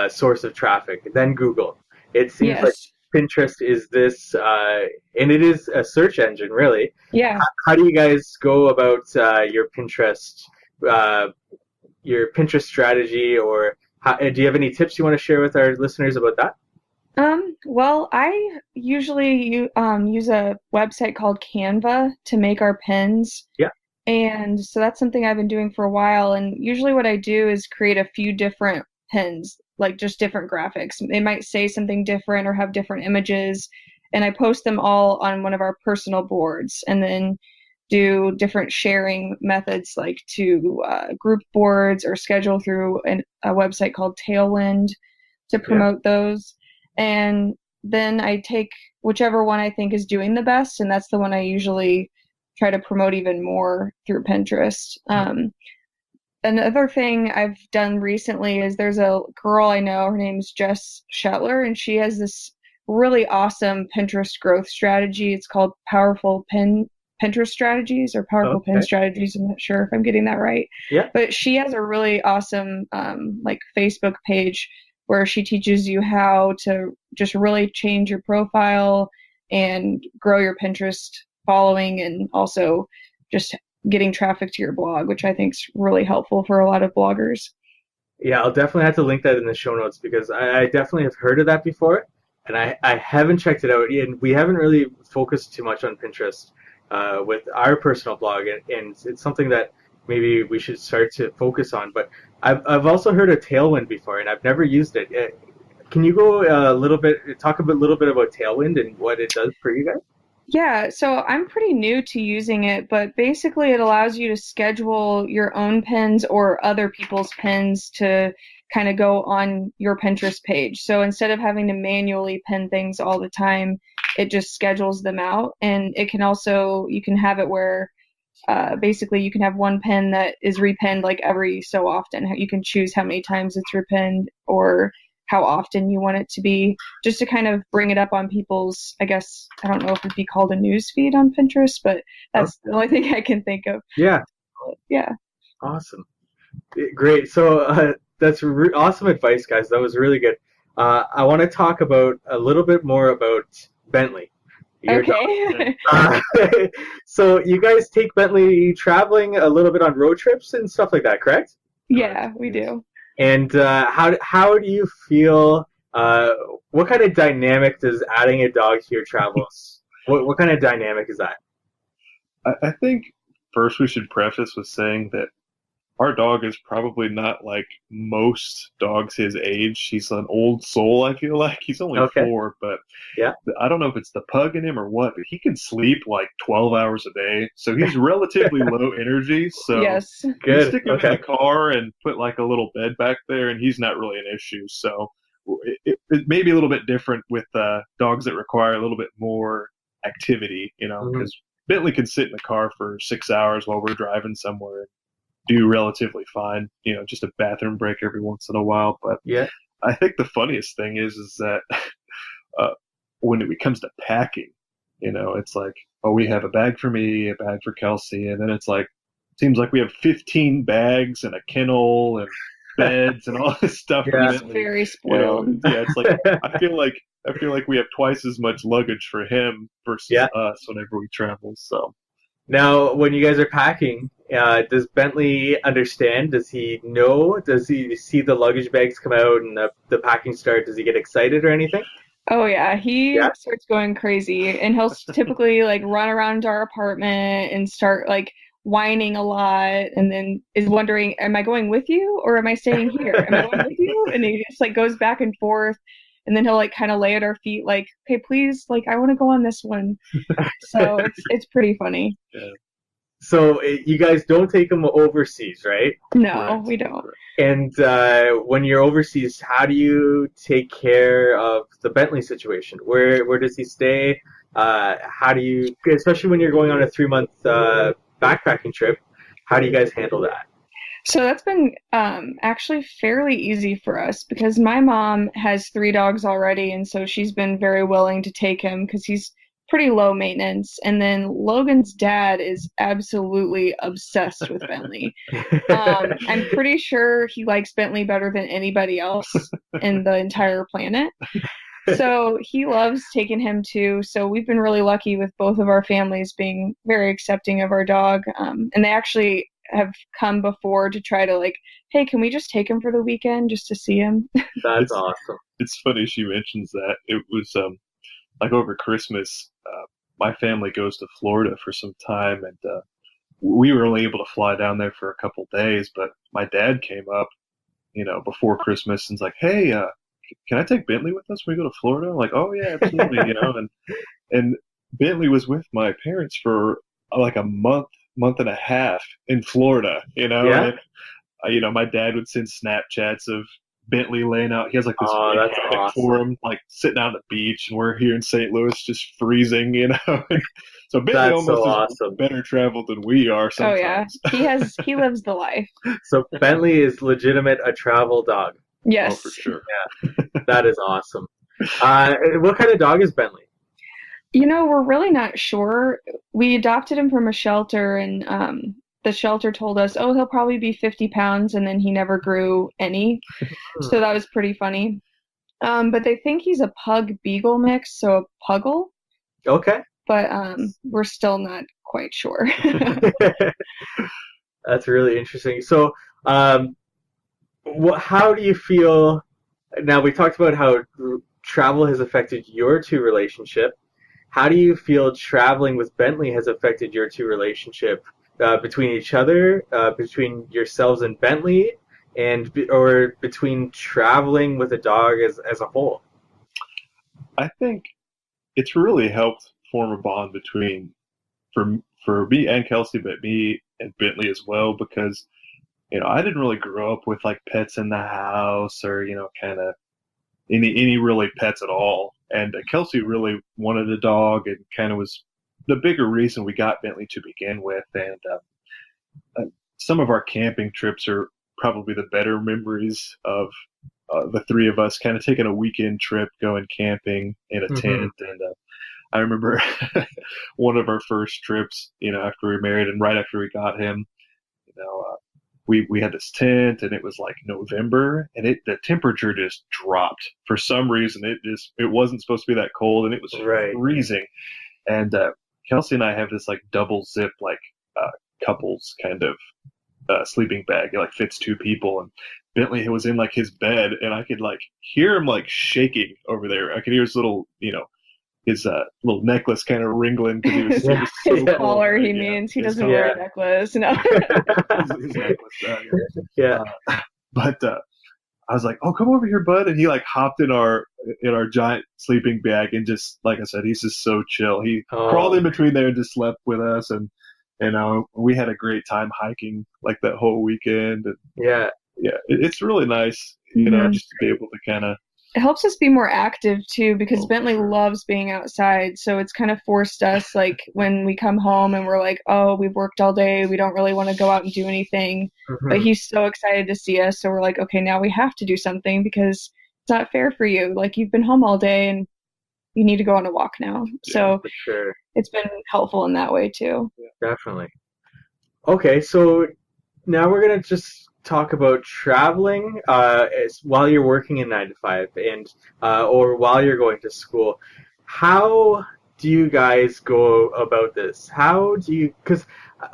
[SPEAKER 1] source of traffic, then Google. It seems like Pinterest is this, and it is a search engine, really.
[SPEAKER 3] Yeah.
[SPEAKER 1] How do you guys go about your Pinterest strategy, or do you have any tips you want to share with our listeners about that?
[SPEAKER 3] Well, I usually use a website called Canva to make our pins.
[SPEAKER 1] Yeah.
[SPEAKER 3] And so that's something I've been doing for a while. And usually what I do is create a few different pins, like just different graphics. They might say something different or have different images. And I post them all on one of our personal boards, and then do different sharing methods like to group boards or schedule through a website called Tailwind to promote those. And then I take whichever one I think is doing the best, and that's the one I usually try to promote even more through Pinterest. Another thing I've done recently is there's a girl I know, her name's Jess Shetler, and she has this really awesome Pinterest growth strategy. It's called Powerful Pinterest Strategies, or Powerful Pin Strategies. I'm not sure if I'm getting that right.
[SPEAKER 1] Yeah.
[SPEAKER 3] But she has a really awesome like Facebook page where she teaches you how to just really change your profile and grow your Pinterest following, and also just getting traffic to your blog, which I think is really helpful for a lot of bloggers.
[SPEAKER 1] Yeah, I'll definitely have to link that in the show notes, because I definitely have heard of that before, and I haven't checked it out. And we haven't really focused too much on Pinterest with our personal blog, and it's something that maybe we should start to focus on. But I've also heard of Tailwind before, and I've never used it. Can you go talk a little bit about Tailwind and what it does for you guys?
[SPEAKER 3] Yeah, so I'm pretty new to using it, but basically it allows you to schedule your own pins or other people's pins to kind of go on your Pinterest page. So instead of having to manually pin things all the time, it just schedules them out. And it can also, you can have it where basically you can have one pin that is repinned like every so often. You can choose how many times it's repinned or how often you want it to be, just to kind of bring it up on people's, I guess, I don't know if it'd be called a news feed on Pinterest, but that's the only thing I can think of.
[SPEAKER 1] Yeah.
[SPEAKER 3] Yeah.
[SPEAKER 1] Awesome. Great. So that's awesome advice, guys. That was really good. I want to talk about a little bit more about Bentley.
[SPEAKER 3] Okay.
[SPEAKER 1] So you guys take Bentley traveling a little bit on road trips and stuff like that, correct?
[SPEAKER 3] Yeah, we do.
[SPEAKER 1] And how do you feel? What kind of dynamic does adding a dog to your travels? What kind of dynamic is that?
[SPEAKER 4] I think first we should preface with saying that our dog is probably not like most dogs his age. He's an old soul, I feel like. He's only 4, but
[SPEAKER 1] yeah,
[SPEAKER 4] I don't know if it's the pug in him or what, but he can sleep like 12 hours a day. So he's relatively low energy. So
[SPEAKER 3] yes.
[SPEAKER 4] Good. Stick him in the car and put like a little bed back there, and he's not really an issue. So it may be a little bit different with dogs that require a little bit more activity, because Bentley can sit in the car for 6 hours while we're driving somewhere and do relatively fine. Just a bathroom break every once in a while. But
[SPEAKER 1] Yeah.
[SPEAKER 4] I think the funniest thing is that when it comes to packing, it's like, oh, we have a bag for me, a bag for Kelsey, and then it's like, seems like we have 15 bags and a kennel and beds and all this stuff.
[SPEAKER 1] Yeah.
[SPEAKER 3] He's very spoiled.
[SPEAKER 4] It's like I feel like we have twice as much luggage for him versus us whenever we travel. So
[SPEAKER 1] now, when you guys are packing, does Bentley understand? Does he know? Does he see the luggage bags come out and the packing start? Does he get excited or anything?
[SPEAKER 3] Oh yeah, he starts going crazy, and he'll typically like run around our apartment and start like whining a lot, and then is wondering, am I going with you or am I staying here? Am I going with you? And he just like goes back and forth, and then he'll like kind of lay at our feet like, okay, please, like I want to go on this one. So it's pretty funny.
[SPEAKER 4] Yeah.
[SPEAKER 1] So you guys don't take him overseas, right?
[SPEAKER 3] No, we don't.
[SPEAKER 1] And when you're overseas, how do you take care of the Bentley situation? Where does he stay? How do you, especially when you're going on a 3-month backpacking trip, how do you guys handle that?
[SPEAKER 3] So that's been actually fairly easy for us because my mom has 3 dogs already, and so she's been very willing to take him because he's pretty low maintenance. And then Logan's dad is absolutely obsessed with Bentley. I'm pretty sure he likes Bentley better than anybody else in the entire planet. So he loves taking him too. So we've been really lucky with both of our families being very accepting of our dog. And they actually have come before to try to like, hey, can we just take him for the weekend just to see him?
[SPEAKER 1] That's awesome.
[SPEAKER 4] It's funny she mentions that. It was like over Christmas, my family goes to Florida for some time, and we were only able to fly down there for a couple days. But my dad came up, before Christmas, and was like, "Hey, can I take Bentley with us when we go to Florida?" I'm like, "Oh yeah, absolutely," and Bentley was with my parents for like a month and a half in Florida,
[SPEAKER 1] Yeah.
[SPEAKER 4] And, my dad would send Snapchats of Bentley laying out. He has like this
[SPEAKER 1] that's
[SPEAKER 4] hammock
[SPEAKER 1] awesome.
[SPEAKER 4] for him, like sitting out on the beach, and we're here in St. Louis just freezing, So Bentley
[SPEAKER 1] That's
[SPEAKER 4] almost
[SPEAKER 1] so
[SPEAKER 4] is
[SPEAKER 1] awesome.
[SPEAKER 4] better traveled than we are sometimes.
[SPEAKER 3] Oh yeah, he lives the life.
[SPEAKER 1] So Bentley is legitimate a travel dog.
[SPEAKER 3] Yes.
[SPEAKER 4] Oh, for sure.
[SPEAKER 1] That is awesome. What kind of dog is Bentley?
[SPEAKER 3] We're really not sure. We adopted him from a shelter, and the shelter told us, oh, he'll probably be 50 pounds, and then he never grew any. So that was pretty funny. But they think he's a pug beagle mix, so a puggle.
[SPEAKER 1] Okay.
[SPEAKER 3] But we're still not quite sure.
[SPEAKER 1] That's really interesting. So, how do you feel? Now, we talked about how travel has affected your 2 relationship. How do you feel traveling with Bentley has affected your 2 relationship between each other, between yourselves and Bentley, or between traveling with a dog as a whole?
[SPEAKER 4] I think it's really helped form a bond between for me and Kelsey, but me and Bentley as well, because I didn't really grow up with like pets in the house or kind of any really pets at all. And Kelsey really wanted a dog, and kind of was the bigger reason we got Bentley to begin with. And some of our camping trips are probably the better memories of the 3 of us kind of taking a weekend trip, going camping in a tent. And I remember one of our first trips, after we were married and right after we got him, we had this tent, and it was like November, and the temperature just dropped for some reason. It wasn't supposed to be that cold, and it was freezing. And Kelsey and I have this like double zip like couples kind of sleeping bag. It like fits 2 people, and Bentley was in like his bed, and I could like hear him like shaking over there. I could hear his little his little necklace kind of wringling because he was so
[SPEAKER 3] his
[SPEAKER 4] cold,
[SPEAKER 3] collar.
[SPEAKER 4] right?
[SPEAKER 3] He means he doesn't wear a necklace. No.
[SPEAKER 4] his necklace. But I was like, "Oh, come over here, bud!" And he like hopped in our giant sleeping bag, and just like I said, he's just so chill. He crawled in between there and just slept with us, and we had a great time hiking like that whole weekend. And it's really nice, just to be able to kind of
[SPEAKER 3] It helps us be more active too because
[SPEAKER 4] Oh, for
[SPEAKER 3] Bentley
[SPEAKER 4] sure.
[SPEAKER 3] loves being outside. So it's kind of forced us, like when we come home and we're like, oh, we've worked all day, we don't really want to go out and do anything. But
[SPEAKER 1] Hmm.
[SPEAKER 3] he's so excited to see us. So we're like, okay, now we have to do something because it's not fair for you. Like you've been home all day and you need to go on a walk now.
[SPEAKER 4] Yeah.
[SPEAKER 3] So
[SPEAKER 1] For sure.
[SPEAKER 3] it's been helpful in that way too.
[SPEAKER 1] Definitely. Okay, so now we're gonna just talk about traveling while you're working in 9 to 5 and or while you're going to school. How do you guys go about this? How do you? Because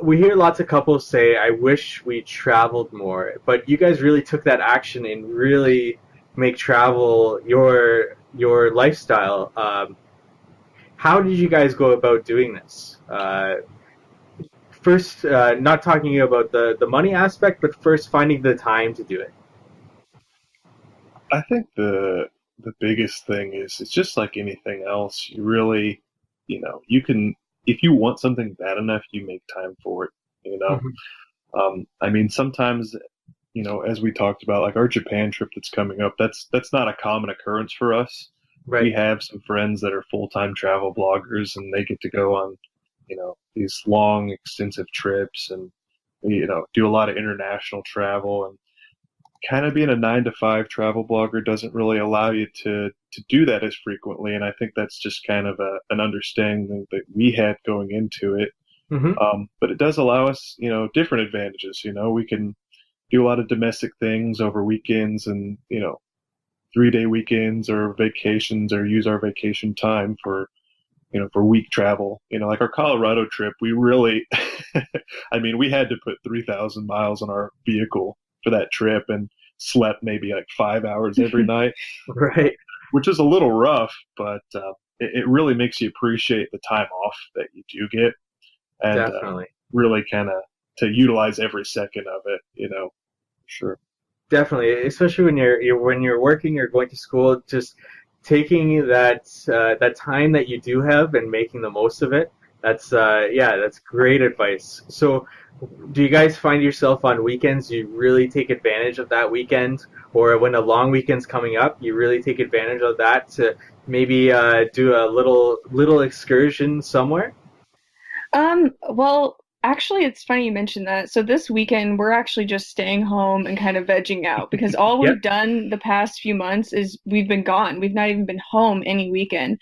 [SPEAKER 1] we hear lots of couples say, "I wish we traveled more," but you guys really took that action and really make travel your lifestyle. How did you guys go about doing this? First, not talking about the money aspect, but first finding the time to do it.
[SPEAKER 4] I think the biggest thing is it's just like anything else. You really, you can if you want something bad enough, you make time for it. You know,
[SPEAKER 1] Mhm.
[SPEAKER 4] I mean, sometimes as we talked about, like our Japan trip that's coming up, that's not a common occurrence for us. We
[SPEAKER 1] Right.
[SPEAKER 4] have some friends that are full-time travel bloggers, and they get to go on, these long, extensive trips, and do a lot of international travel. And kind of being a 9 to 5 travel blogger doesn't really allow you to do that as frequently. And I think that's just kind of an understanding that we had going into it.
[SPEAKER 1] Hmm.
[SPEAKER 4] But it does allow us, different advantages. We can do a lot of domestic things over weekends and, 3-day weekends or vacations, or use our vacation time for week travel. Like our Colorado trip, we really, I mean, we had to put 3,000 miles on our vehicle for that trip and slept maybe like 5 hours every night,
[SPEAKER 1] Right.
[SPEAKER 4] which is a little rough, but it really makes you appreciate the time off that you do get, and
[SPEAKER 1] Definitely.
[SPEAKER 4] really kind of to utilize every second of it, sure.
[SPEAKER 1] Definitely, especially when you're working or going to school, just taking that time that you do have and making the most of it. That's yeah, that's great advice. So, do you guys find yourself on weekends you really take advantage of that weekend, or when a long weekend's coming up, you really take advantage of that to maybe do a little excursion somewhere?
[SPEAKER 3] Well, actually, it's funny you mentioned that. So this weekend, we're actually just staying home and kind of vegging out because all
[SPEAKER 1] Yep.
[SPEAKER 3] we've done the past few months is we've been gone. We've not even been home any weekend.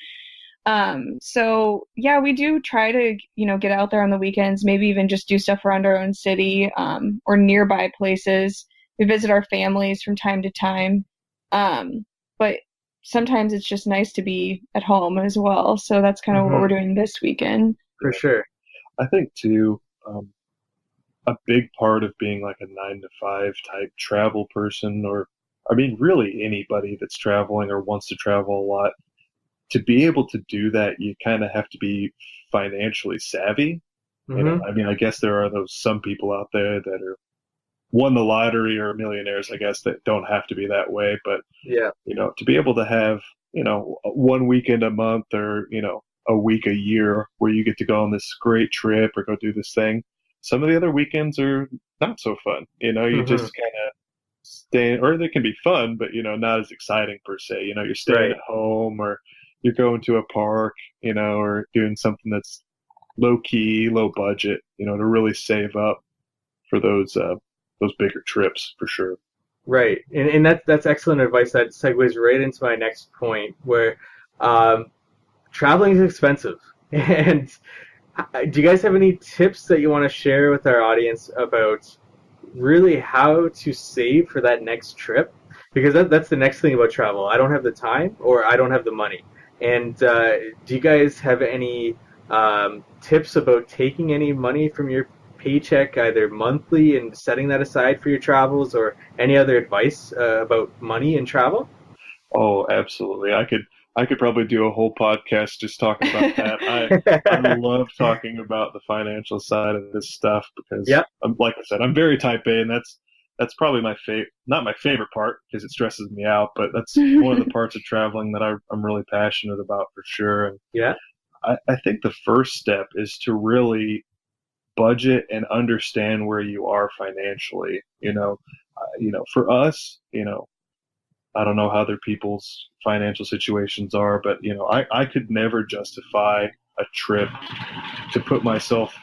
[SPEAKER 3] So yeah, we do try to, get out there on the weekends, maybe even just do stuff around our own city, or nearby places. We visit our families from time to time. But sometimes it's just nice to be at home as well. So that's kind of what we're
[SPEAKER 1] Hmm.
[SPEAKER 3] doing this weekend.
[SPEAKER 1] For
[SPEAKER 4] Yeah,
[SPEAKER 1] sure.
[SPEAKER 4] I think too. A big part of being like a 9 to 5 type travel person, or I mean, really anybody that's traveling or wants to travel a lot, to be able to do that, you kind of have to be financially savvy.
[SPEAKER 1] Hmm.
[SPEAKER 4] I mean, I guess there are those some people out there that are won the lottery or millionaires, I guess, that don't have to be that way. But,
[SPEAKER 1] Yeah.
[SPEAKER 4] to be able to have, one weekend a month, or, a week a year where you get to go on this great trip or go do this thing. Some of the other weekends are not so fun. You
[SPEAKER 1] Hmm.
[SPEAKER 4] just kind of stay, or they can be fun, but, not as exciting per se. You're staying
[SPEAKER 1] Right.
[SPEAKER 4] at home, or you're going to a park, or doing something that's low key, low budget, to really save up for those bigger trips for sure.
[SPEAKER 1] Right, and that's excellent advice. That segues right into my next point, where um, traveling is expensive. And do you guys have any tips that you want to share with our audience about really how to save for that next trip? Because that's the next thing about travel. I don't have the time, or I don't have the money. And do you guys have any tips about taking any money from your paycheck, either monthly, and setting that aside for your travels, or any other advice about money and travel?
[SPEAKER 4] Oh, absolutely. I could probably do a whole podcast just talking about that. I love talking about the financial side of this stuff because
[SPEAKER 1] Yep.
[SPEAKER 4] like I said, I'm very type A, and that's probably my favorite, not my favorite part because it stresses me out, but that's one of the parts of traveling that I'm really passionate about for sure. And
[SPEAKER 1] Yeah.
[SPEAKER 4] I think the first step is to really budget and understand where you are financially. For us, I don't know how other people's financial situations are, but I could never justify a trip to put myself,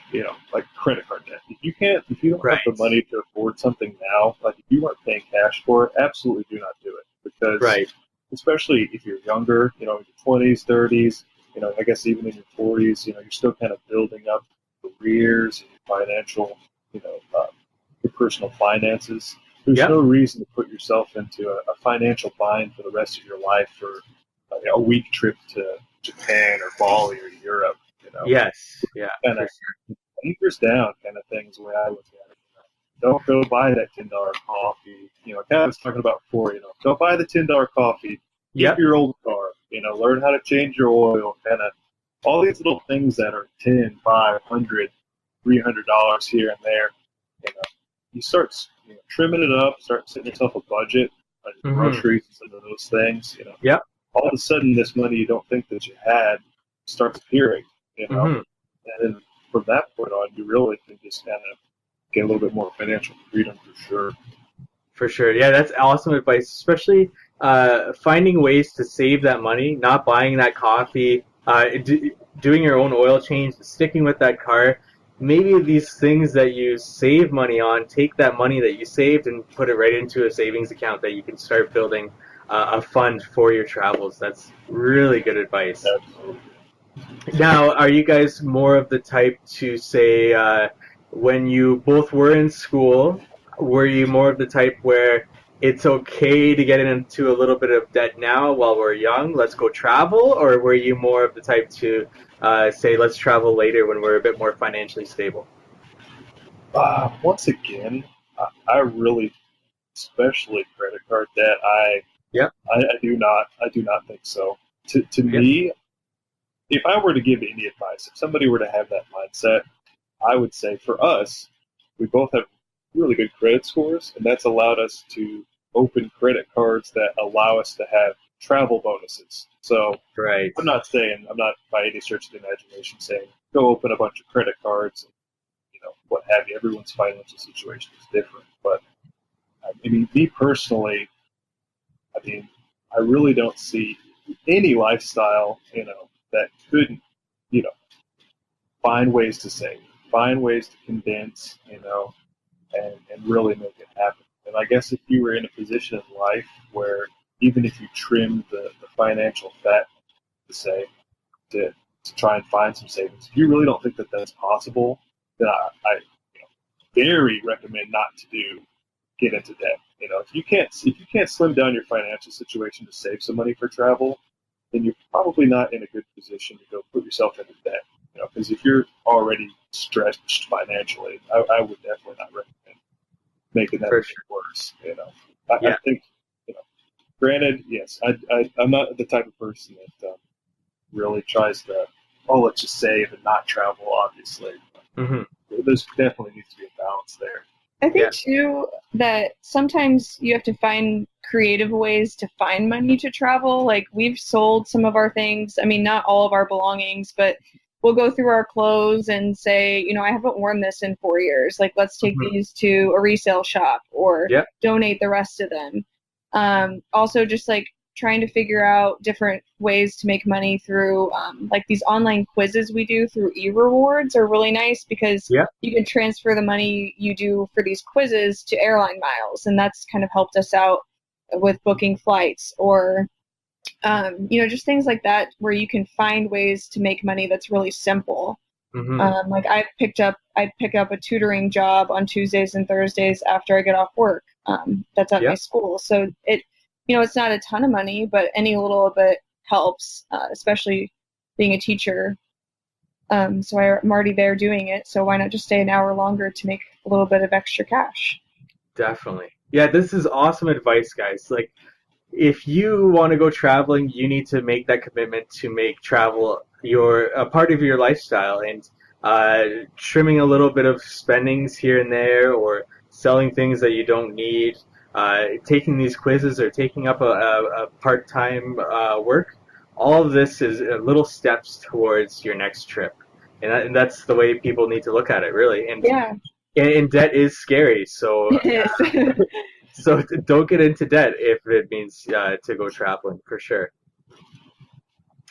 [SPEAKER 4] like credit card debt. If you don't have
[SPEAKER 1] Right.
[SPEAKER 4] the money to afford something now, like if you aren't paying cash for it, absolutely do not do it. Because
[SPEAKER 1] Right.
[SPEAKER 4] especially if you're younger, in your 20s, 30s, I guess even in your 40s, you're still kind of building up careers and your financial, your personal finances. There's
[SPEAKER 1] Yep.
[SPEAKER 4] no reason to put yourself into a financial bind for the rest of your life for a week trip to Japan or Bali or Europe.
[SPEAKER 1] Yes. Yeah.
[SPEAKER 4] Kind
[SPEAKER 1] For
[SPEAKER 4] of anchors down kind of thing is the way I look at it. Don't go buy that $10 coffee. Kind of was talking about before. Don't buy the $10 coffee.
[SPEAKER 1] Yep.
[SPEAKER 4] Keep your old car. Learn how to change your oil. Kind of all these little things that are $10, $500, $300 here and there. You start trimming it up. Start setting yourself a budget on your groceries and some of those things.
[SPEAKER 1] Yep.
[SPEAKER 4] All of a sudden, this money you don't think that you had starts appearing. And then from that point on, you really can just kind of get a little bit more financial freedom for sure.
[SPEAKER 1] For sure. Yeah, that's awesome advice, especially finding ways to save that money, not buying that coffee, doing your own oil change, sticking with that car. Maybe these things that you save money on, take that money that you saved and put it right into a savings account that you can start building a fund for your travels. That's really good advice.
[SPEAKER 4] Absolutely.
[SPEAKER 1] Now, are you guys more of the type to say, when you both were in school, were you more of the type where it's okay to get into a little bit of debt now while we're young, let's go travel? Or were you more of the type to say, let's travel later when we're a bit more financially stable?
[SPEAKER 4] Once again, I really, especially credit card debt, I do not think so. To me, if I were to give any advice, if somebody were to have that mindset, I would say for us, we both have really good credit scores, and that's allowed us to open credit cards that allow us to have travel bonuses. So
[SPEAKER 1] Right.
[SPEAKER 4] I'm not by any stretch of the imagination saying go open a bunch of credit cards, and, what have you. Everyone's financial situation is different, but I mean, me personally, I really don't see any lifestyle, that couldn't, find ways to save, find ways to condense, and really make it happen. And I guess if you were in a position in life where even if you trimmed the financial fat, to say, to try and find some savings, if you really don't think that that's possible, then I very recommend not to get into debt. If you can't slim down your financial situation to save some money for travel, then you're probably not in a good position to go put yourself into debt. Because if you're already stretched financially, I would definitely not recommend making that worse. I think, granted, yes, I'm not the type of person that really tries to, let's just save and not travel, obviously. There's definitely needs to be a balance there.
[SPEAKER 3] I think, too, that sometimes you have to find creative ways to find money to travel. Like, we've sold some of our things. I mean, not all of our belongings, but we'll go through our clothes and say, I haven't worn this in 4 years. Like, let's take these to a resale shop or donate the rest of them. Also, just like trying to figure out different ways to make money through like these online quizzes we do through eRewards are really nice because you can transfer the money you do for these quizzes to airline miles, and that's kind of helped us out with booking flights or just things like that where you can find ways to make money that's really simple. Like I pick up a tutoring job on Tuesdays and Thursdays after I get off work. That's at my school, so it's not a ton of money, but any little bit helps, especially being a teacher. So I'm already there doing it, so why not just stay an hour longer to make a little bit of extra cash?
[SPEAKER 1] Definitely. Yeah, this is awesome advice, guys. Like, if you want to go traveling, you need to make that commitment to make travel a part of your lifestyle, and trimming a little bit of spendings here and there or selling things that you don't need. Taking these quizzes or taking up a part-time work, all of this is little steps towards your next trip. And that's the way people need to look at it, really. And debt is scary. So
[SPEAKER 3] it is.
[SPEAKER 1] So don't get into debt if it means to go traveling, for sure.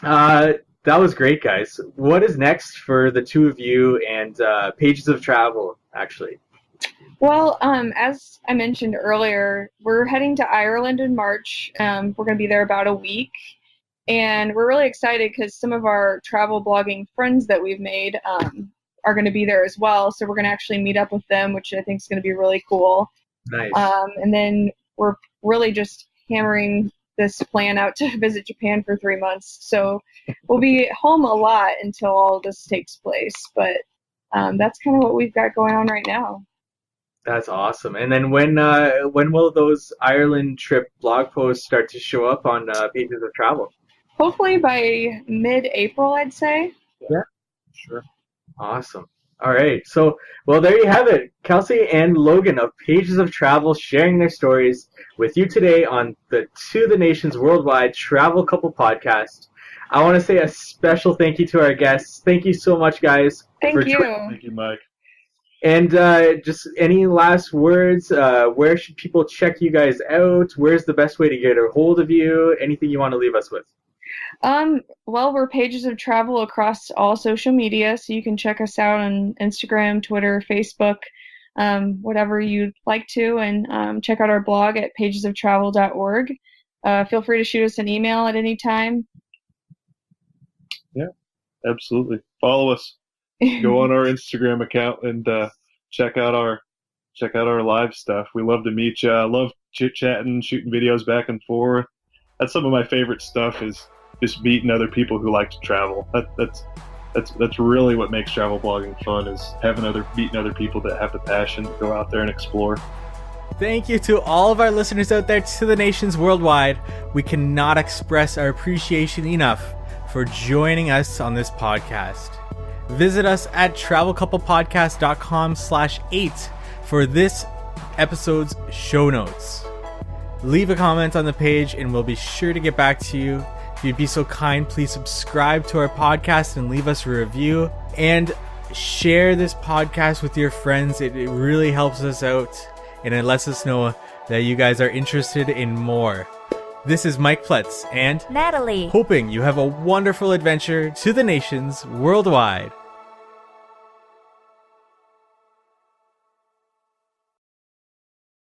[SPEAKER 1] That was great, guys. What is next for the two of you and Pages of Travel, actually?
[SPEAKER 3] Well, as I mentioned earlier, we're heading to Ireland in March. We're going to be there about a week. And we're really excited because some of our travel blogging friends that we've made are going to be there as well. So we're going to actually meet up with them, which I think is going to be really cool.
[SPEAKER 1] Nice.
[SPEAKER 3] And then we're really just hammering this plan out to visit Japan for 3 months. So we'll be home a lot until all this takes place. But that's kind of what we've got going on right now.
[SPEAKER 1] That's awesome. And then when will those Ireland trip blog posts start to show up on Pages of Travel?
[SPEAKER 3] Hopefully by mid-April, I'd say.
[SPEAKER 1] Yeah, sure. Awesome. All right. So, well, there you have it. Kelsey and Logan of Pages of Travel sharing their stories with you today on the To the Nations Worldwide Travel Couple podcast. I want to say a special thank you to our guests. Thank you so much, guys.
[SPEAKER 3] Thank you.
[SPEAKER 4] Thank you, Mike.
[SPEAKER 1] And just any last words? Where should people check you guys out? Where's the best way to get a hold of you? Anything you want to leave us with?
[SPEAKER 3] Well, we're Pages of Travel across all social media, so you can check us out on Instagram, Twitter, Facebook, whatever you'd like to, and check out our blog at pagesoftravel.org. Feel free to shoot us an email at any time.
[SPEAKER 4] Yeah, absolutely. Follow us. Go on our Instagram account and check out our live stuff. We love to meet you. I love chit-chatting, shooting videos back and forth. That's some of my favorite stuff, is just meeting other people who like to travel. That's really what makes travel blogging fun, is meeting other people that have the passion to go out there and explore.
[SPEAKER 1] Thank you to all of our listeners out there, to the nations worldwide. We cannot express our appreciation enough for joining us on this podcast. Visit us at travelcouplepodcast.com/8 for this episode's show notes. Leave a comment on the page and we'll be sure to get back to you. If you'd be so kind, please subscribe to our podcast and leave us a review. And share this podcast with your friends. It really helps us out and it lets us know that you guys are interested in more. This is Mike Pletz and
[SPEAKER 2] Natalie,
[SPEAKER 1] hoping you have a wonderful adventure to the nations worldwide.